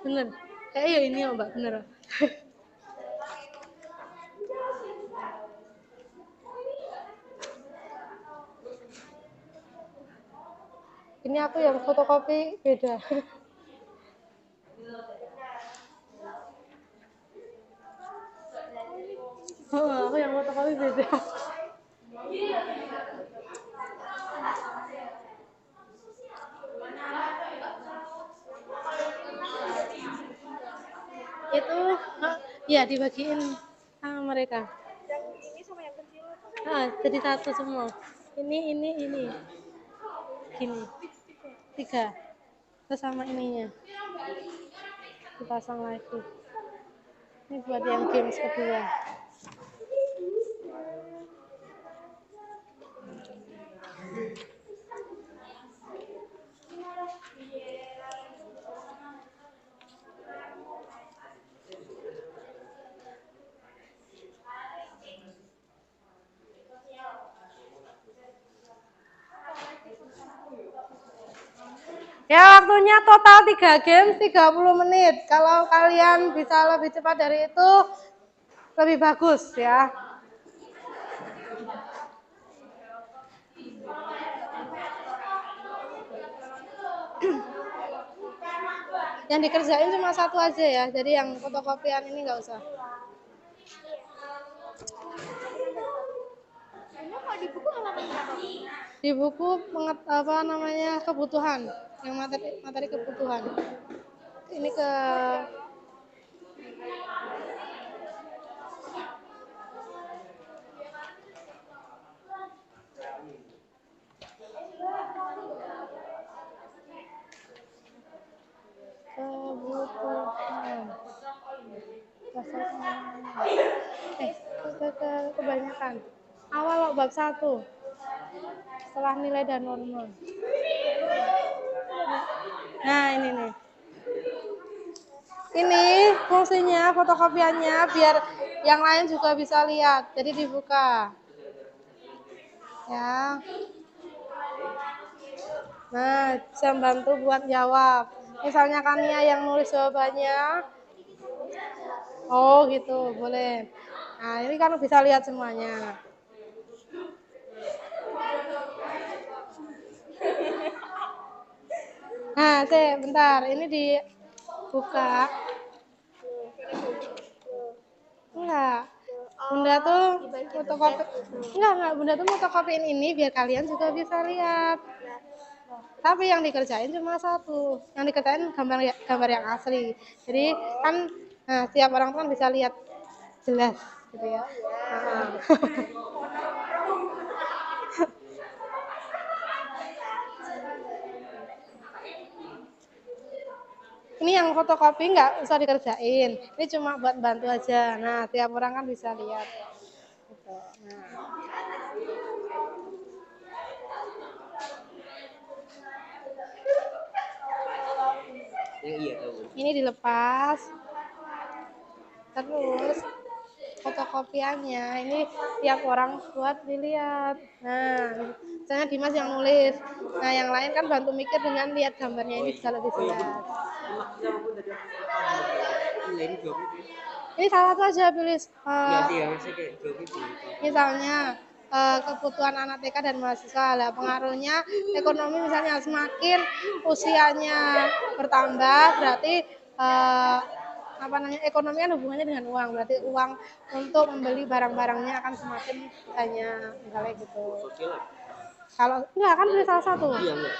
Bener. Ya ini ya Mbak, bener. Ini aku yang fotokopi beda. Oh, aku yang fotokopi beda. Itu ya dibagiin sama mereka. Yang ini sama yang kecil jadi satu semua. Ini gini 3 terus sama ininya dipasang lagi. Ini buat yang games kedua. Ya waktunya total 3 game 30 menit. Kalau kalian bisa lebih cepat dari itu lebih bagus ya. Yang dikerjain cuma satu aja ya. Jadi yang fotokopian ini nggak usah. Di buku halaman berapa? Di buku kebutuhan, yang materi kebutuhan. Ini ke kebutuhan. Kebanyakan. Awal bab 1. Setelah nilai dan norma. Nah, ini nih. Ini fungsinya fotokopiannya biar yang lain juga bisa lihat. Jadi dibuka. Ya. Nah, bisa bantu buat jawab. Misalnya Kania yang nulis jawabannya. Oh, gitu, boleh. Nah, ini kan bisa lihat semuanya. Nah, bentar, ini dibuka. Enggak. Bunda tuh fotokopi. Enggak, Bunda tuh fotokopiin ini biar kalian juga bisa lihat. Tapi yang dikerjain cuma satu. Yang dikerjain gambar yang asli. Jadi kan setiap orang tuh kan bisa lihat jelas gitu ya. Nah. Ini yang fotokopi nggak usah dikerjain. Ini cuma buat bantu aja. Nah, tiap orang kan bisa lihat. Gitu. Nah. Ini dilepas. Terus fotokopiannya ini tiap orang buat dilihat. Nah, misalnya Dimas yang nulis. Nah, yang lain kan bantu mikir dengan lihat gambarnya ini bisa lebih jelas. Ini salah satu aja pilih. Misalnya kebutuhan anak TK dan mahasiswa lah, pengaruhnya ekonomi misalnya semakin usianya bertambah berarti ekonomi kan hubungannya dengan uang, berarti uang untuk membeli barang-barangnya akan semakin banyak misalnya gitu. Kalau enggak kan pilih salah satu.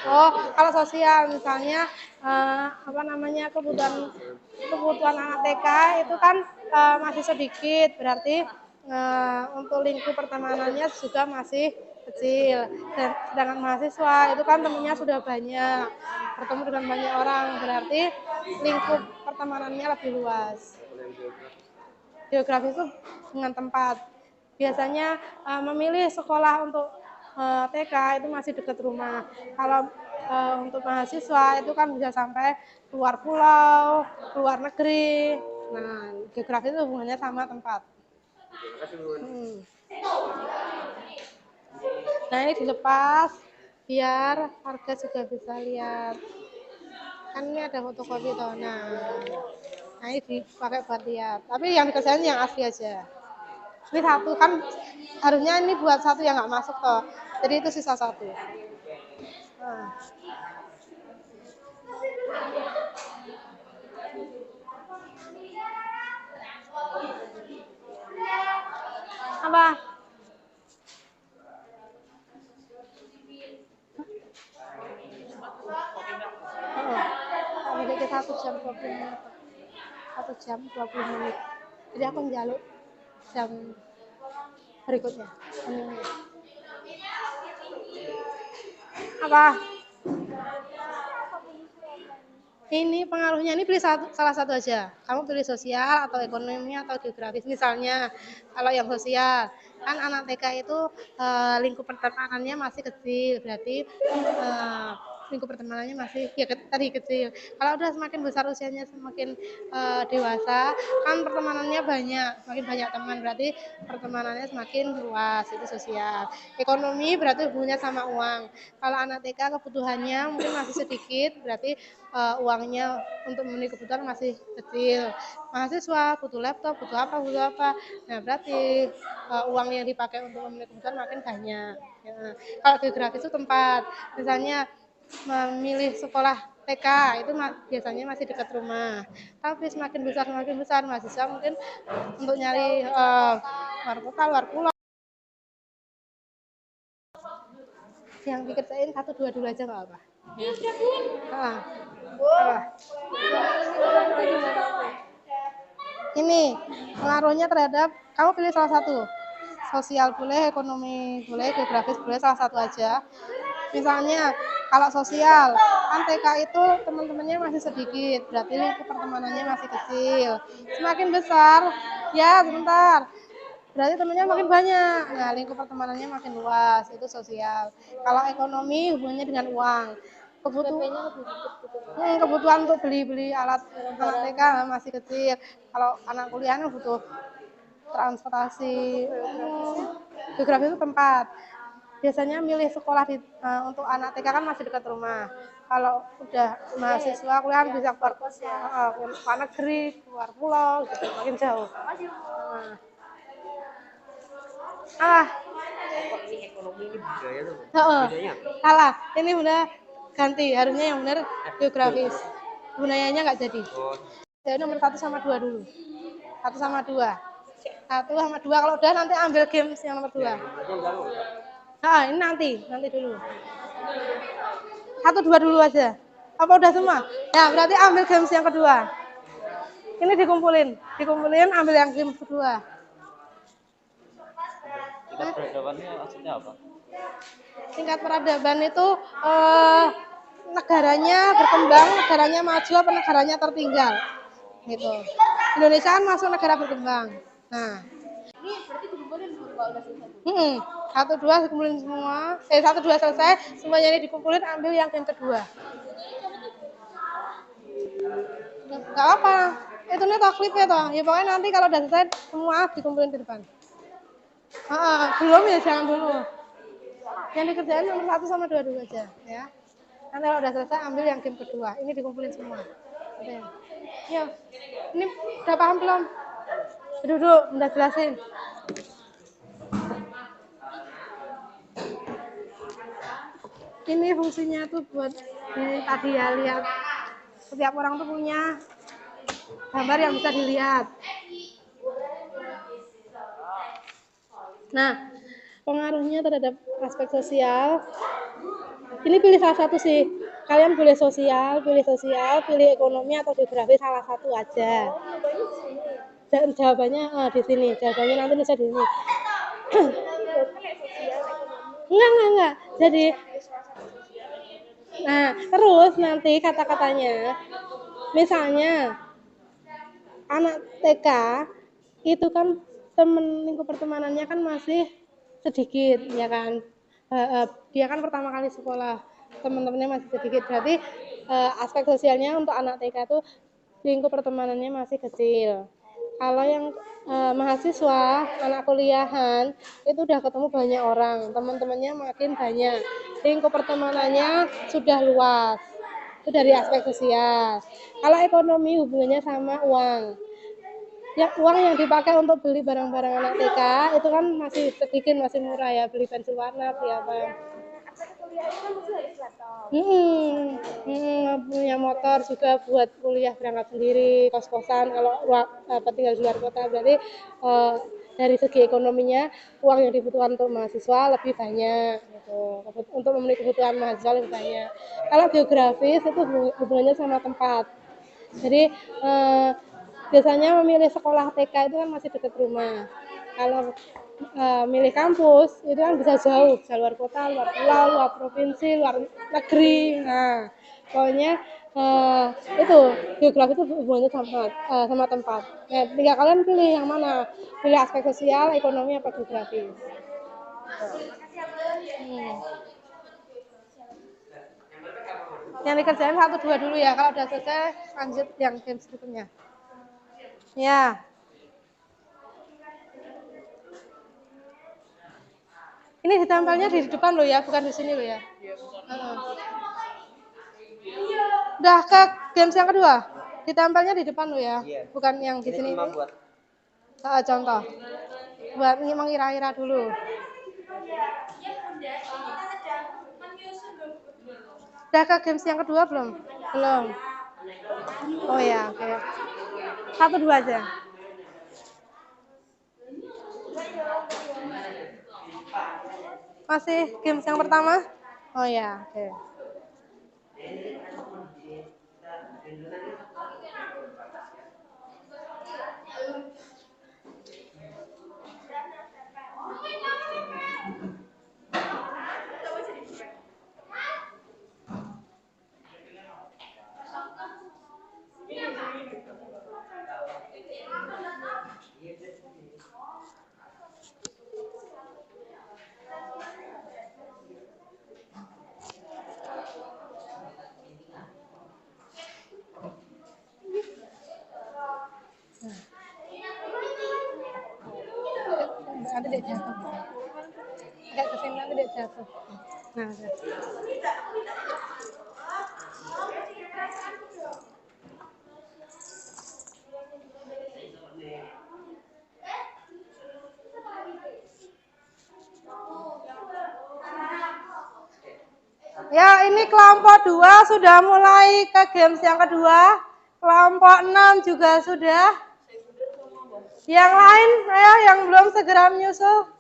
Oh, kalau sosial misalnya kebutuhan anak TK itu kan masih sedikit, berarti untuk lingkup pertemanannya juga masih kecil. Dan sedangkan mahasiswa itu kan temennya sudah banyak, bertemu dengan banyak orang, berarti lingkup pertemanannya lebih luas. Geografi itu dengan tempat. Biasanya memilih sekolah untuk TK itu masih dekat rumah. Kalau untuk mahasiswa itu kan bisa sampai keluar pulau, keluar negeri. Nah, geografi itu hubungannya sama tempat. Nah, ini dilepas biar warga juga bisa lihat. Kan ini ada fotokopi tuh. Nah, ini dipakai buat lihat. Tapi yang dikerjain yang asli aja. Ini satu kan harusnya ini buat satu yang nggak masuk toh. Jadi itu sisa satu. Nah. Apa? Jadi 1 jam 20 menit. 1 jam 20 menit. Jadi aku njaluk jam berikutnya. Apa? Ini pengaruhnya ini pilih salah satu aja. Kamu pilih sosial atau ekonomi atau geografis. Misalnya kalau yang sosial kan anak TK itu lingkup pertemanannya masih kecil, berarti lingkup pertemanannya masih tadi kecil. Kalau udah semakin besar usianya, semakin dewasa, kan pertemanannya banyak, semakin banyak teman, berarti pertemanannya semakin luas, itu sosial. Ekonomi berarti hubungannya sama uang. Kalau anak TK kebutuhannya mungkin masih sedikit, berarti uangnya untuk memenuhi kebutuhan masih kecil. Mahasiswa butuh laptop, butuh apa. Nah, berarti uang yang dipakai untuk memenuhi kebutuhan makin banyak. Ya. Kalau geografi itu tempat, misalnya memilih sekolah TK itu biasanya masih dekat rumah. Tapi semakin besar mahasiswa mungkin untuk nyari luar pulau. Yang dikerjain 1, 2 dulu aja nggak apa. Ini pengaruhnya terhadap kamu pilih salah satu. Sosial boleh, ekonomi boleh, geografis boleh, salah satu aja. Misalnya kalau sosial, kan TK itu teman-temannya masih sedikit, berarti lingkup pertemanannya masih kecil. Semakin besar, ya sebentar, berarti temannya makin banyak. Nah, lingkup pertemanannya makin luas, itu sosial. Kalau ekonomi hubungannya dengan uang. Kebutuhan untuk beli alat TK masih kecil. Kalau anak kuliah butuh transportasi. Geografi itu tempat. biasanya milih sekolah untuk anak TK kan masih dekat rumah. Kalau udah mahasiswa kuliah bisa keluar keluar negeri, keluar pulau, gitu, makin jauh. Salah. Ekonomi ini budaya tuh. Heeh. Bedanya apa? Salah. Ini benar ganti. Harusnya yang benar geografis. Budayanya nggak jadi. Jadi nomor 1 sama 2 dulu. 1 sama 2. 1 sama 2 kalau udah nanti ambil games yang nomor 2. Nah, ini nanti dulu. 1, 2 dulu aja. Apa udah semua? Ya, berarti ambil games yang kedua. Ini dikumpulin, ambil yang games kedua. Tingkat peradabannya maksudnya apa? Tingkat peradaban itu negaranya berkembang, negaranya maju apa negaranya tertinggal. Gitu. Indonesia kan masuk negara berkembang. Nah, ini berarti dikumpulin kalau udah selesai. 1, 2 dikumpulin semua. 1, 2 selesai, semuanya ini dikumpulin, ambil yang game kedua. Enggak apa. Itu nih toh klipnya toh. Ya pokoknya nanti kalau udah selesai semua dikumpulin ke depan. Belum ya, jangan dulu. Yang dikerjain nomor 1 sama 2 dulu aja, ya. Nanti kalau udah selesai ambil yang game kedua. Ini dikumpulin semua. Oke. Yuk. Ini udah paham belum? Duduk, udah jelasin. Ini fungsinya tuh buat tadi ya, lihat. Setiap orang tuh punya gambar yang bisa dilihat. Nah, pengaruhnya terhadap aspek sosial. Ini pilih salah satu sih. Kalian pilih sosial, pilih ekonomi atau geografi, salah satu aja. Dan jawabannya di sini. Jawabannya nanti bisa di sini. Enggak. Jadi nah, terus nanti kata-katanya misalnya anak TK itu kan lingkup pertemanannya kan masih sedikit, ya kan? Dia kan pertama kali sekolah, teman-temannya masih sedikit, berarti aspek sosialnya untuk anak TK itu lingkup pertemanannya masih kecil. Kalau yang mahasiswa, anak kuliahan itu udah ketemu banyak orang, teman-temannya makin banyak, lingkup pertemanannya sudah luas. Itu dari aspek sosial. Kalau ekonomi hubungannya sama uang. Ya, uang yang dipakai untuk beli barang-barang anak TK itu kan masih sedikit, masih murah ya, beli pensil warna, beli apa. Punya motor juga buat kuliah berangkat sendiri, kos-kosan kalau tinggal di luar kota, berarti dari segi ekonominya uang yang dibutuhkan untuk mahasiswa lebih banyak gitu. Untuk memenuhi kebutuhan mahasiswa lebih banyak. Kalau geografis itu hubungannya sama tempat. Jadi biasanya memilih sekolah TK itu kan masih dekat rumah. Kalau milih kampus itu kan bisa jauh, bisa luar kota, luar pulau, luar provinsi, luar negeri. Nah, pokoknya itu geografi itu hubungannya sama tempat. Nah, tinggal kalian pilih yang mana, pilih aspek sosial, ekonomi apa geografi. Yang dikerjain 1, 2 dulu ya. Kalau udah selesai lanjut yang games berikutnya. Ya. Ini ditempelnya di depan loh ya, bukan di sini loh ya. Udah ke games yang kedua. Ditempelnya di depan loh ya, bukan yang di sini. Contoh. Buat mengira-ira dulu. Udah ke games yang kedua belum? Belum. Oh ya, oke. 1, 2 aja. Masih games yang pertama? Oh ya, oke. Nanti dia jatuh. Enggak kesini nanti tidak jatuh. Nah, udah. Ya, ini kelompok 2 sudah mulai ke games yang kedua. Kelompok 6 juga sudah. Yang lain, ayo yang belum segera menyusul.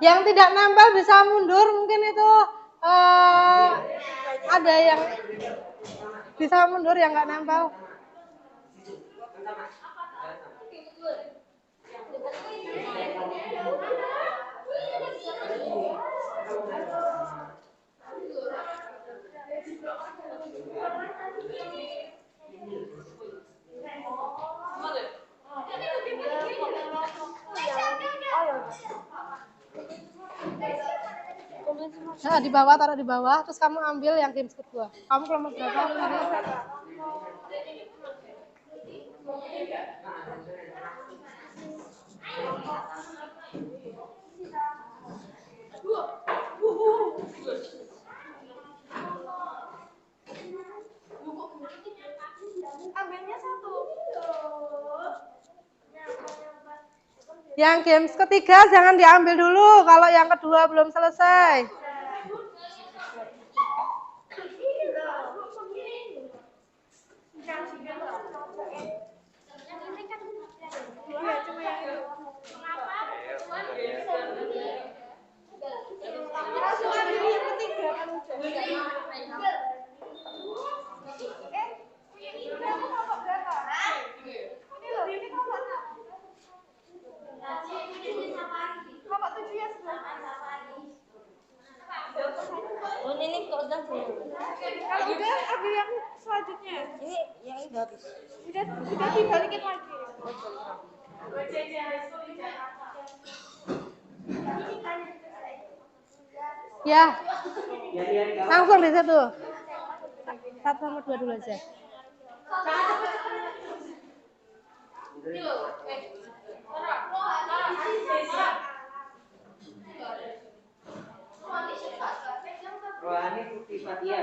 Yang tidak nempel bisa mundur, mungkin itu ada yang bisa mundur yang nggak nempel. Nah, di bawah, taruh di bawah, terus kamu ambil yang games kedua. Kamu kelompok berapa? Ambilnya satu. Yang games ketiga jangan diambil dulu kalau yang kedua belum selesai. Kalau udah ambil yang selanjutnya. Ini yang udah habis. Udah dibalikin lagi. Ya, langsung di situ. 1 sama 2 dulu aja. Rohani Putri Fatia.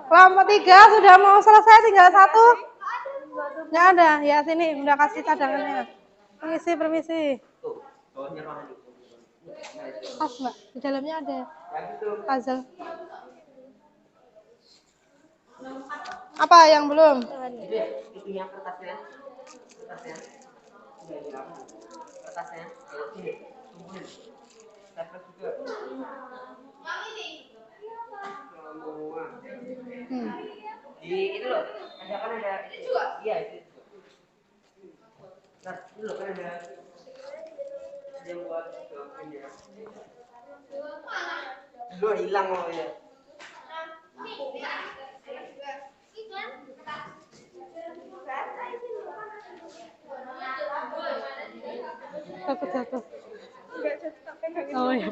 Kelompok 3 sudah mau selesai, tinggal 1. Nggak ada, ya sini udah kasih cadangannya. Permisi. Tas mbak, di dalamnya ada puzzle. Apa yang belum? Itu yang kertasnya. Kertasnya. Ini. Tungguin. Kertas juga. Di itu loh, ada itu juga. Iya, itu. Nah, itu loh kan ada yang buat ini ya. Lu hilang loh ya. Jatuh. Oh ya.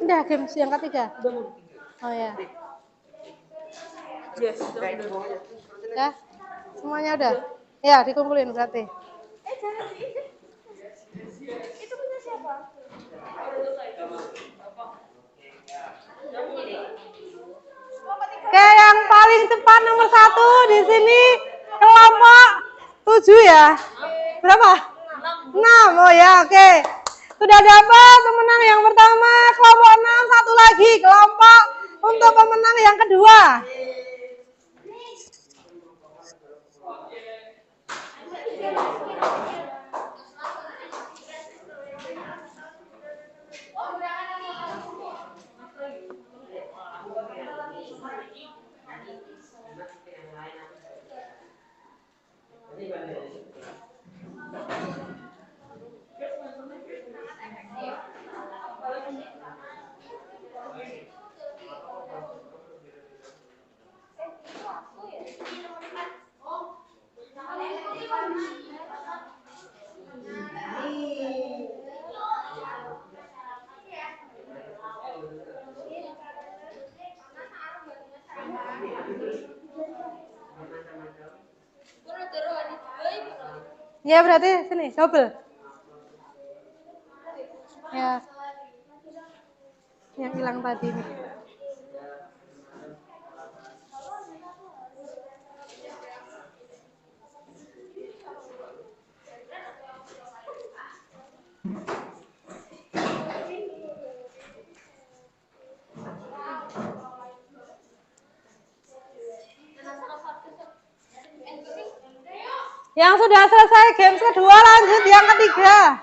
Udah games yang ketiga. Oh ya. Yes, Ya, semuanya udah. Ya, dikumpulin berarti. jangan sih. Itu punya siapa? Oke, yang paling cepat nomor 1 di sini kelompok 7 ya. Berapa? 6. Oh ya, oke. Sudah dapat pemenang yang pertama kelompok 6, satu lagi kelompok untuk pemenang yang kedua. Ya berarti sini double. Ya. Yang hilang tadi nih. Yang sudah selesai games kedua lanjut yang ketiga.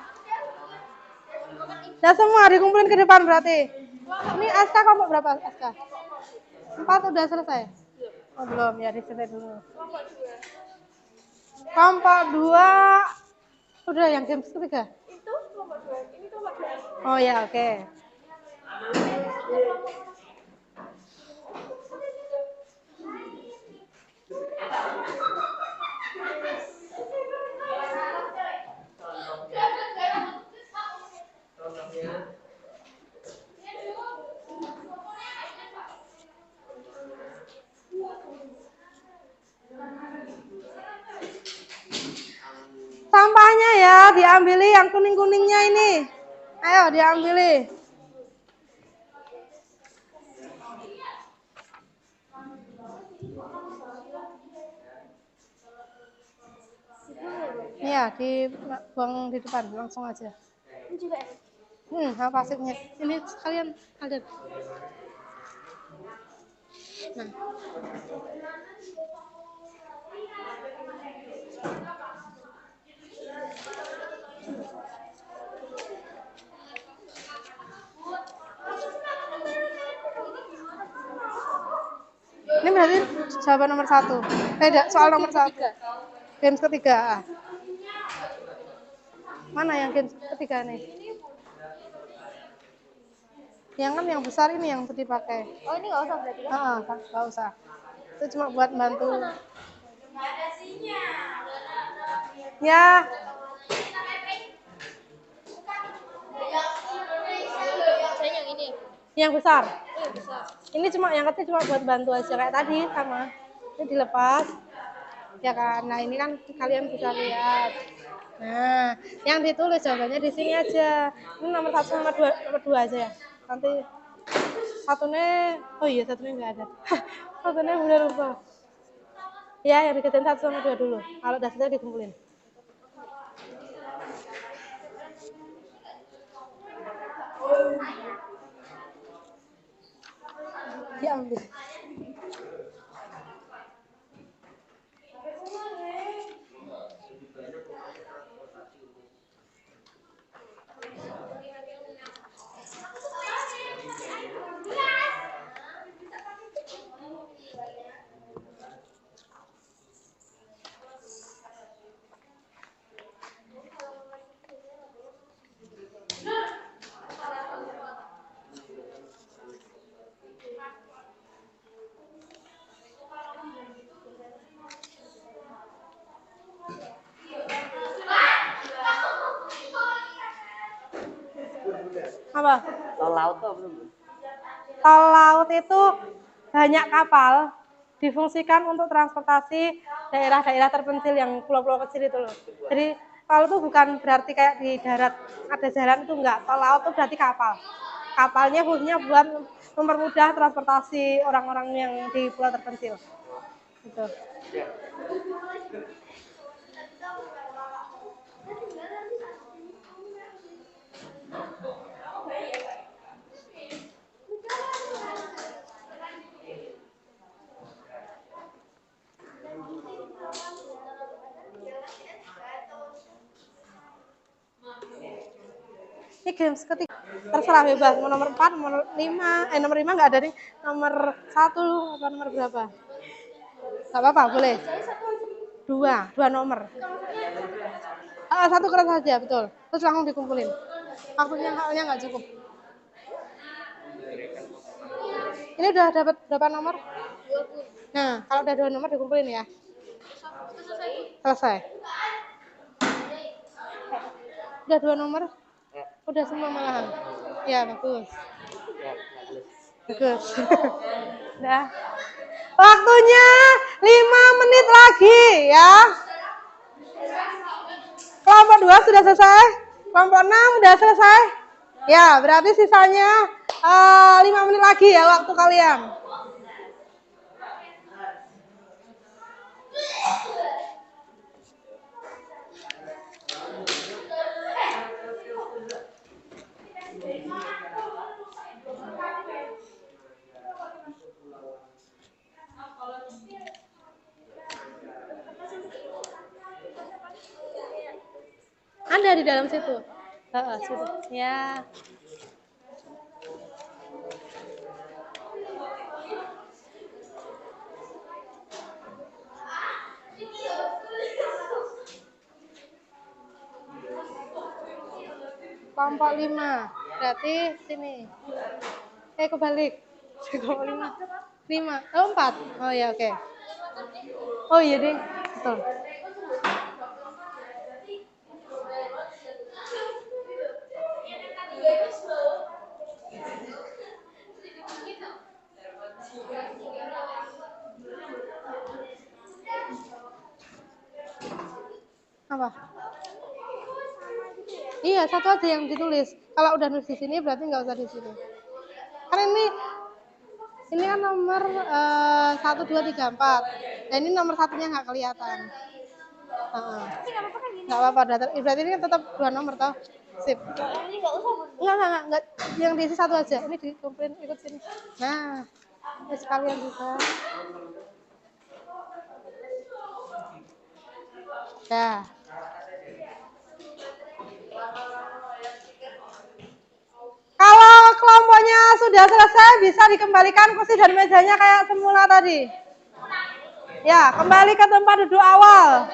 Ya semua dikumpulin ke depan berarti. Ini Aska kelompok berapa Aska? 4 udah selesai? Oh belum, ya di sini dulu. Kelompok 2 udah yang games ketiga? Itu kelompok 2, ini kelompok 2. Oh ya oke. Sampahnya ya diambili yang kuning-kuningnya ini. Ayo diambili. Iya, dibuang di depan langsung aja. Ini juga ya? Sama pasirnya. Ini sekalian ada. Nah. Ini berarti jawaban nomor 1. Soal nomor 1. Games ketiga. Mana yang games ketiga nih? Yang kan yang besar ini yang dipakai. Oh ini nggak usah berarti kan? Nggak usah. Itu cuma buat bantu. Ya. Saya yang ini. Yang besar. Oh yang besar. Ini cuma yang kecil cuma buat bantu aja kayak tadi sama. Ini dilepas. Ya kan. Nah, ini kan kalian bisa lihat. Nah, yang ditulis jawabannya di sini aja. Ini nomor 1 sama nomor 2 aja ya. Nanti satunya satunya enggak ada. Satunya bener lupa. Ya, yang dikerjain 1 sama 2 dulu. Kalau udah selesai dikumpulin. Diambil. Apa? Tol laut tuh belum? Tol laut itu banyak kapal difungsikan untuk transportasi daerah-daerah terpencil yang pulau-pulau kecil itu loh. Jadi tol itu bukan berarti kayak di darat ada jalan itu enggak. Tol laut itu berarti kapal. Kapalnya fungsinya buat mempermudah transportasi orang-orang yang di pulau terpencil. Gitu. Ini games ketiga terserah bebas mau nomor 4, nomor 5, nomor 5 nggak ada nih, nomor 1 apa nomor berapa? Nggak apa-apa boleh. 2 nomor. 1 keras saja betul. Terus langsung dikumpulin. Waktunya nggak cukup. Ini udah dapat berapa nomor? 20. Nah kalau udah 2 nomor dikumpulin ya. Selesai. Udah 2 nomor? Udah semua malahan. Ya bagus. Bagus. Udah. Waktunya 5 menit lagi ya. Kelompok 2 sudah selesai? Kelompok 6 sudah selesai? Ya, berarti sisanya 5 menit lagi ya waktu kalian. Ada di dalam situ. Situ. Ya. Kelompok 5. Berarti sini. Kebalik. Kelompok 5. 5. Oh, 4. Oh ya, oke. Oh iya deh. Betul. Apa? Iya, satu aja yang ditulis. Kalau udah nulis di sini berarti nggak usah di sini. Karena ini kan nomor 1, 2, 3, 4. Dan ini nomor satunya nggak kelihatan. Nggak apa-apa, berarti ini tetap 2 nomor toh. Sip. Ini nggak usah. Enggak. Yang diisi satu aja. Ini dikumpulin ikut sini. Nah, ini sekalian juga. Dah. Kalau kelompoknya sudah selesai, bisa dikembalikan kursi dan mejanya kayak semula tadi. Ya, kembali ke tempat duduk awal.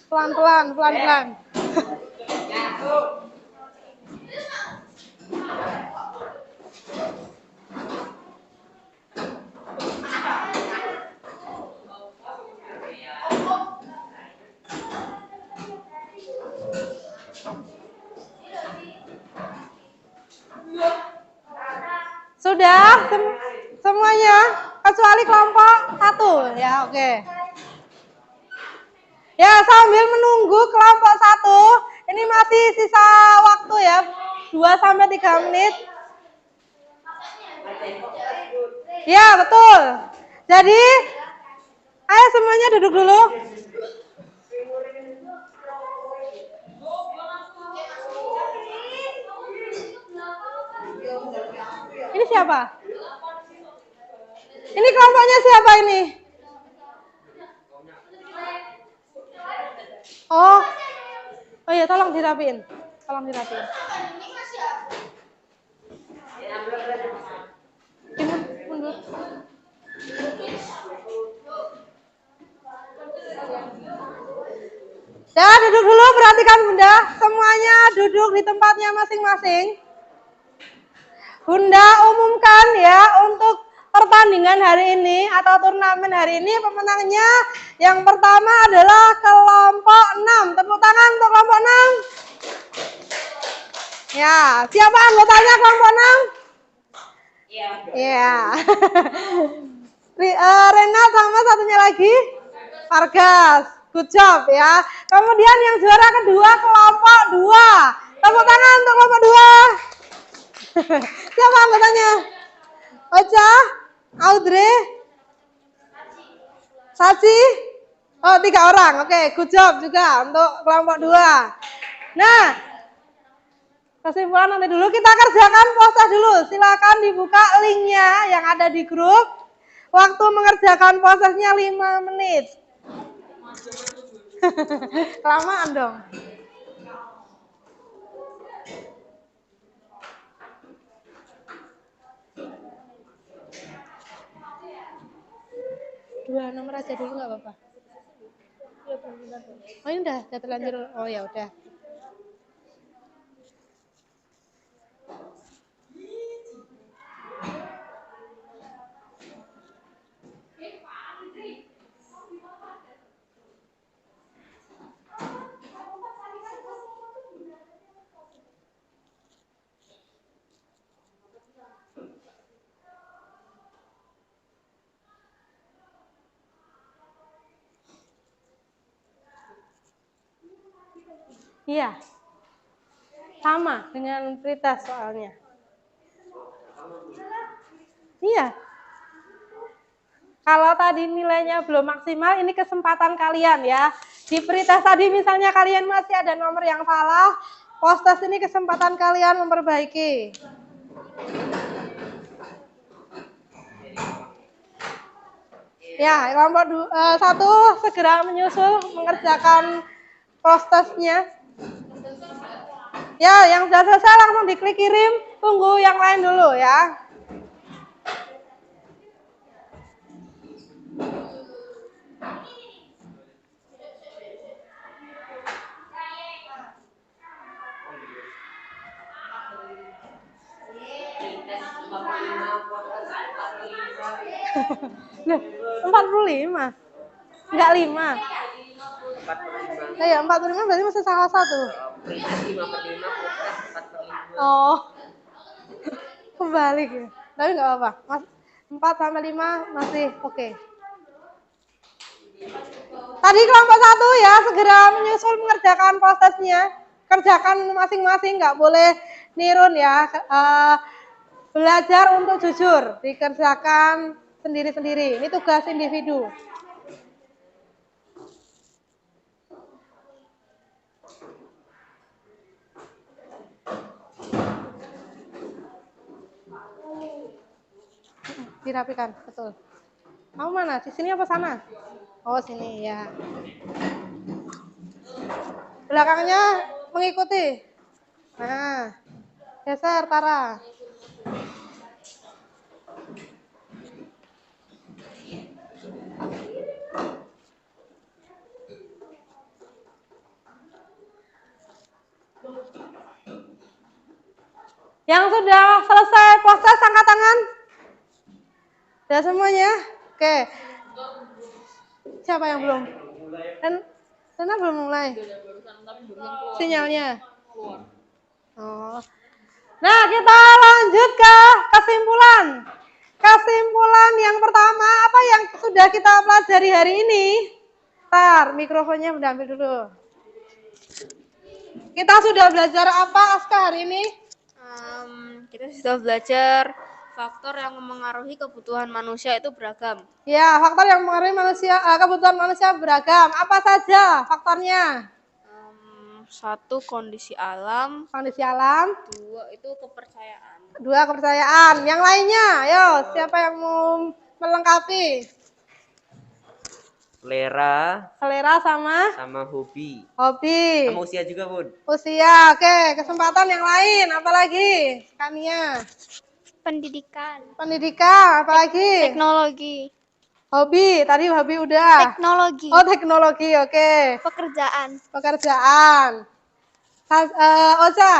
Pelan-pelan. Sudah semuanya kecuali kelompok 1 ya, oke. Ya, sambil menunggu kelompok 1, ini masih sisa waktu ya, 2-3 menit. Ya, betul. Jadi, ayo semuanya duduk dulu. Ini siapa? Ini kelompoknya siapa ini? Oh iya, tolong dirapiin. Mundur. Ya, duduk dulu, perhatikan Bunda. Semuanya duduk di tempatnya masing-masing. Bunda umumkan ya untuk pertandingan hari ini atau turnamen hari ini, pemenangnya yang pertama adalah kelompok 6. Tepuk tangan untuk kelompok 6. Ya, siapa anggotanya kelompok 6? Iya. Rena sama satunya lagi Vargas. Good job ya. Kemudian yang juara kedua kelompok 2. Tepuk tangan untuk kelompok 2. Siapa anggotanya? Ocha, Audrey, Sachi. Oh, 3 orang. Oke, good job juga untuk kelompok 2. Nah, kesimpulan nanti dulu, kita kerjakan pose dulu. Silakan dibuka linknya yang ada di grup. Waktu mengerjakan prosesnya 5 menit. Kelamaan dong. Dua nomor aja dulu nggak apa-apa. Oh ini udah terlanjur. Oh ya udah. Iya. Sama dengan prioritas soalnya. Iya. Kalau tadi nilainya belum maksimal, ini kesempatan kalian ya. Di prioritas tadi misalnya kalian masih ada nomor yang salah, post-test ini kesempatan kalian memperbaiki. Ya, kelompok 1 segera menyusul mengerjakan post-testnya. Ya, yang sudah selesai langsung diklik kirim, tunggu yang lain dulu ya. Nah, 45. Enggak 5. 4/5. Ya, 45 berarti masih salah satu. Prioritas 5/5, prioritas 4/5. Oh. Kebalik ya. Tapi enggak apa-apa. 4 sampai 5 masih oke. Tadi kelompok 1 ya, segera menyusul mengerjakan prosesnya. Kerjakan masing-masing, nggak boleh nirun ya. Belajar untuk jujur, dikerjakan sendiri-sendiri. Ini tugas individu. Dirapikan, betul. Kamu mana? Di sini apa sana? Oh, sini ya. Belakangnya mengikuti. Nah, geser Tara. Yang sudah selesai proses angkat tangan. Sudah semuanya? Oke. Siapa yang belum? Rena belum mulai. Sinyalnya. Oh. Nah, kita lanjut ke kesimpulan. Kesimpulan yang pertama, apa yang sudah kita pelajari hari ini? Ntar, mikrofonnya udah ambil dulu. Kita sudah belajar apa, Aska, hari ini? Kita sudah belajar faktor yang memengaruhi kebutuhan manusia itu beragam. Ya, faktor yang mempengaruhi kebutuhan manusia beragam. Apa saja faktornya? 1 kondisi alam, Kondisi alam. 2 itu kepercayaan. 2 kepercayaan. Yang lainnya, ayo siapa yang mau melengkapi? Selera sama hobi. hobi. Sama usia juga, Bun. Usia, oke. Kesempatan yang lain, apalagi? Kania. Pendidikan, Pendidikan, apalagi? teknologi, Hobi, tadi hobi udah. teknologi, Oh, teknologi, oke. pekerjaan, Pekerjaan. Ocha.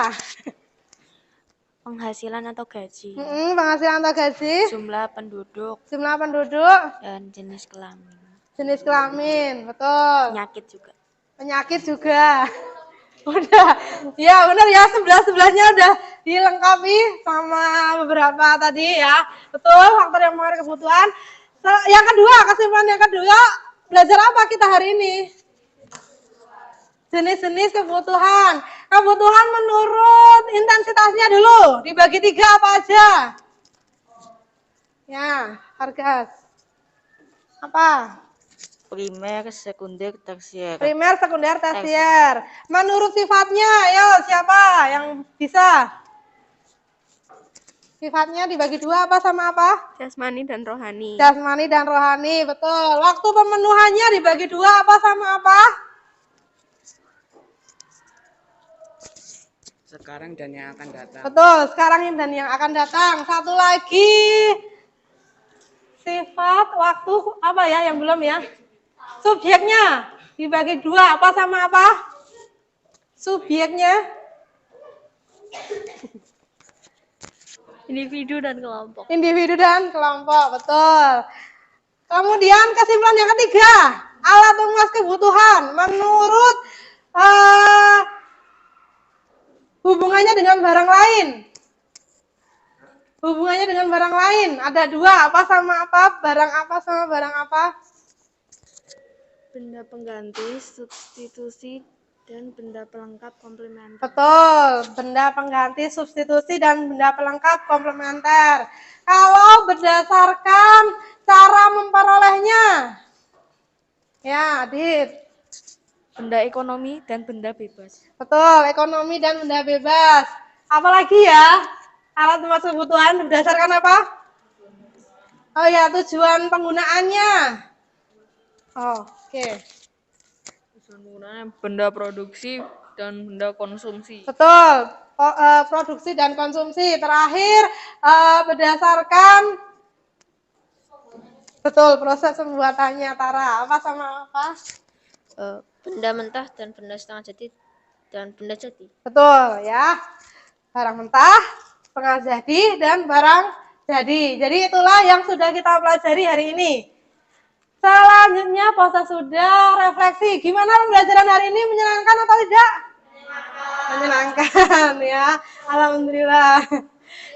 Penghasilan atau gaji, Penghasilan atau gaji. jumlah penduduk, Jumlah penduduk. dan jenis kelamin. Jenis kelamin, betul. Penyakit juga. Penyakit juga. Udah. Ya, benar ya, sebelah-sebelahnya udah dilengkapi sama beberapa tadi ya. Betul, faktor yang mempengaruhi kebutuhan. Yang kedua, kesimpulan yang kedua, belajar apa kita hari ini? Jenis-jenis kebutuhan. Kebutuhan menurut intensitasnya dulu. Dibagi 3 apa aja? Ya, Hargas. Apa? Primer, sekunder, tersier. Primer, sekunder, tersier. Menurut sifatnya, ayo siapa yang bisa? Sifatnya dibagi 2 apa sama apa? Jasmani dan rohani. Jasmani dan rohani, betul. Waktu pemenuhannya dibagi 2 apa sama apa? Sekarang dan yang akan datang. Betul, sekarang dan yang akan datang. Satu lagi, sifat waktu apa ya yang belum ya? Subjeknya dibagi 2 apa sama apa? Subjeknya individu dan kelompok. individu dan kelompok, betul. Kemudian kesimpulan yang ketiga, alat pemuas kebutuhan menurut hubungannya dengan barang lain. Hubungannya dengan barang lain ada 2, apa sama apa? Barang apa sama barang apa? Benda pengganti, substitusi, dan benda pelengkap komplementer. Betul, benda pengganti, substitusi, dan benda pelengkap komplementer. Kalau berdasarkan cara memperolehnya, ya, Adit. Benda ekonomi dan benda bebas. Betul, ekonomi dan benda bebas. Apalagi ya, alat tempat kebutuhan berdasarkan apa? Oh ya, tujuan penggunaannya. Oh, oke. Tujuan penggunaannya benda produksi dan benda konsumsi. Betul, produksi dan konsumsi. Terakhir, berdasarkan, betul, proses pembuatannya, Tara. Apa sama apa? Benda mentah dan benda setengah jadi dan benda jadi. Betul, ya. Barang mentah, setengah jadi, dan barang jadi. Jadi itulah yang sudah kita pelajari hari ini. Selanjutnya, puasa sudah, refleksi. Gimana pembelajaran hari ini, menyenangkan atau tidak? Menyenangkan, ya. Alhamdulillah.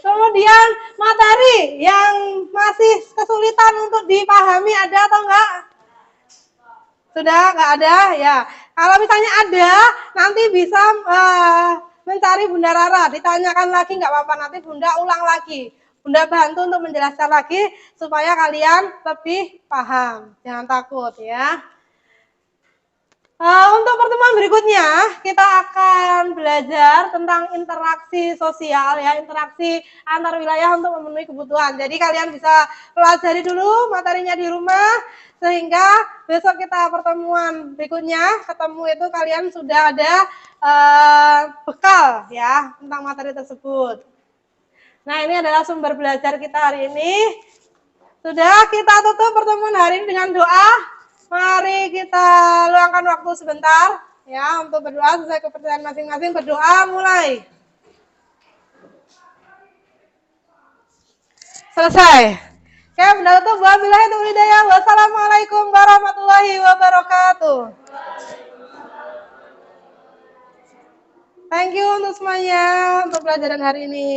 Kemudian materi yang masih kesulitan untuk dipahami ada atau enggak? Sudah nggak ada? Ya. Kalau misalnya ada, nanti bisa mencari Bunda Rara. Ditanyakan lagi nggak apa-apa, nanti Bunda ulang lagi. Bunda bantu untuk menjelaskan lagi supaya kalian lebih paham. Jangan takut ya. Untuk pertemuan berikutnya, kita akan belajar tentang interaksi sosial, ya, interaksi antar wilayah untuk memenuhi kebutuhan. Jadi kalian bisa pelajari dulu materinya di rumah, sehingga besok kita pertemuan berikutnya, ketemu itu kalian sudah ada bekal, ya, tentang materi tersebut. Nah, ini adalah sumber belajar kita hari ini. Sudah, kita tutup pertemuan hari ini dengan doa. Mari kita luangkan waktu sebentar ya untuk berdoa sesuai kepercayaan masing-masing. Berdoa mulai. Selesai. Oke, Bunda tutup. Wabillahi taufiq hidayah. Wassalamualaikum warahmatullahi wabarakatuh. Thank you untuk semuanya untuk pelajaran hari ini.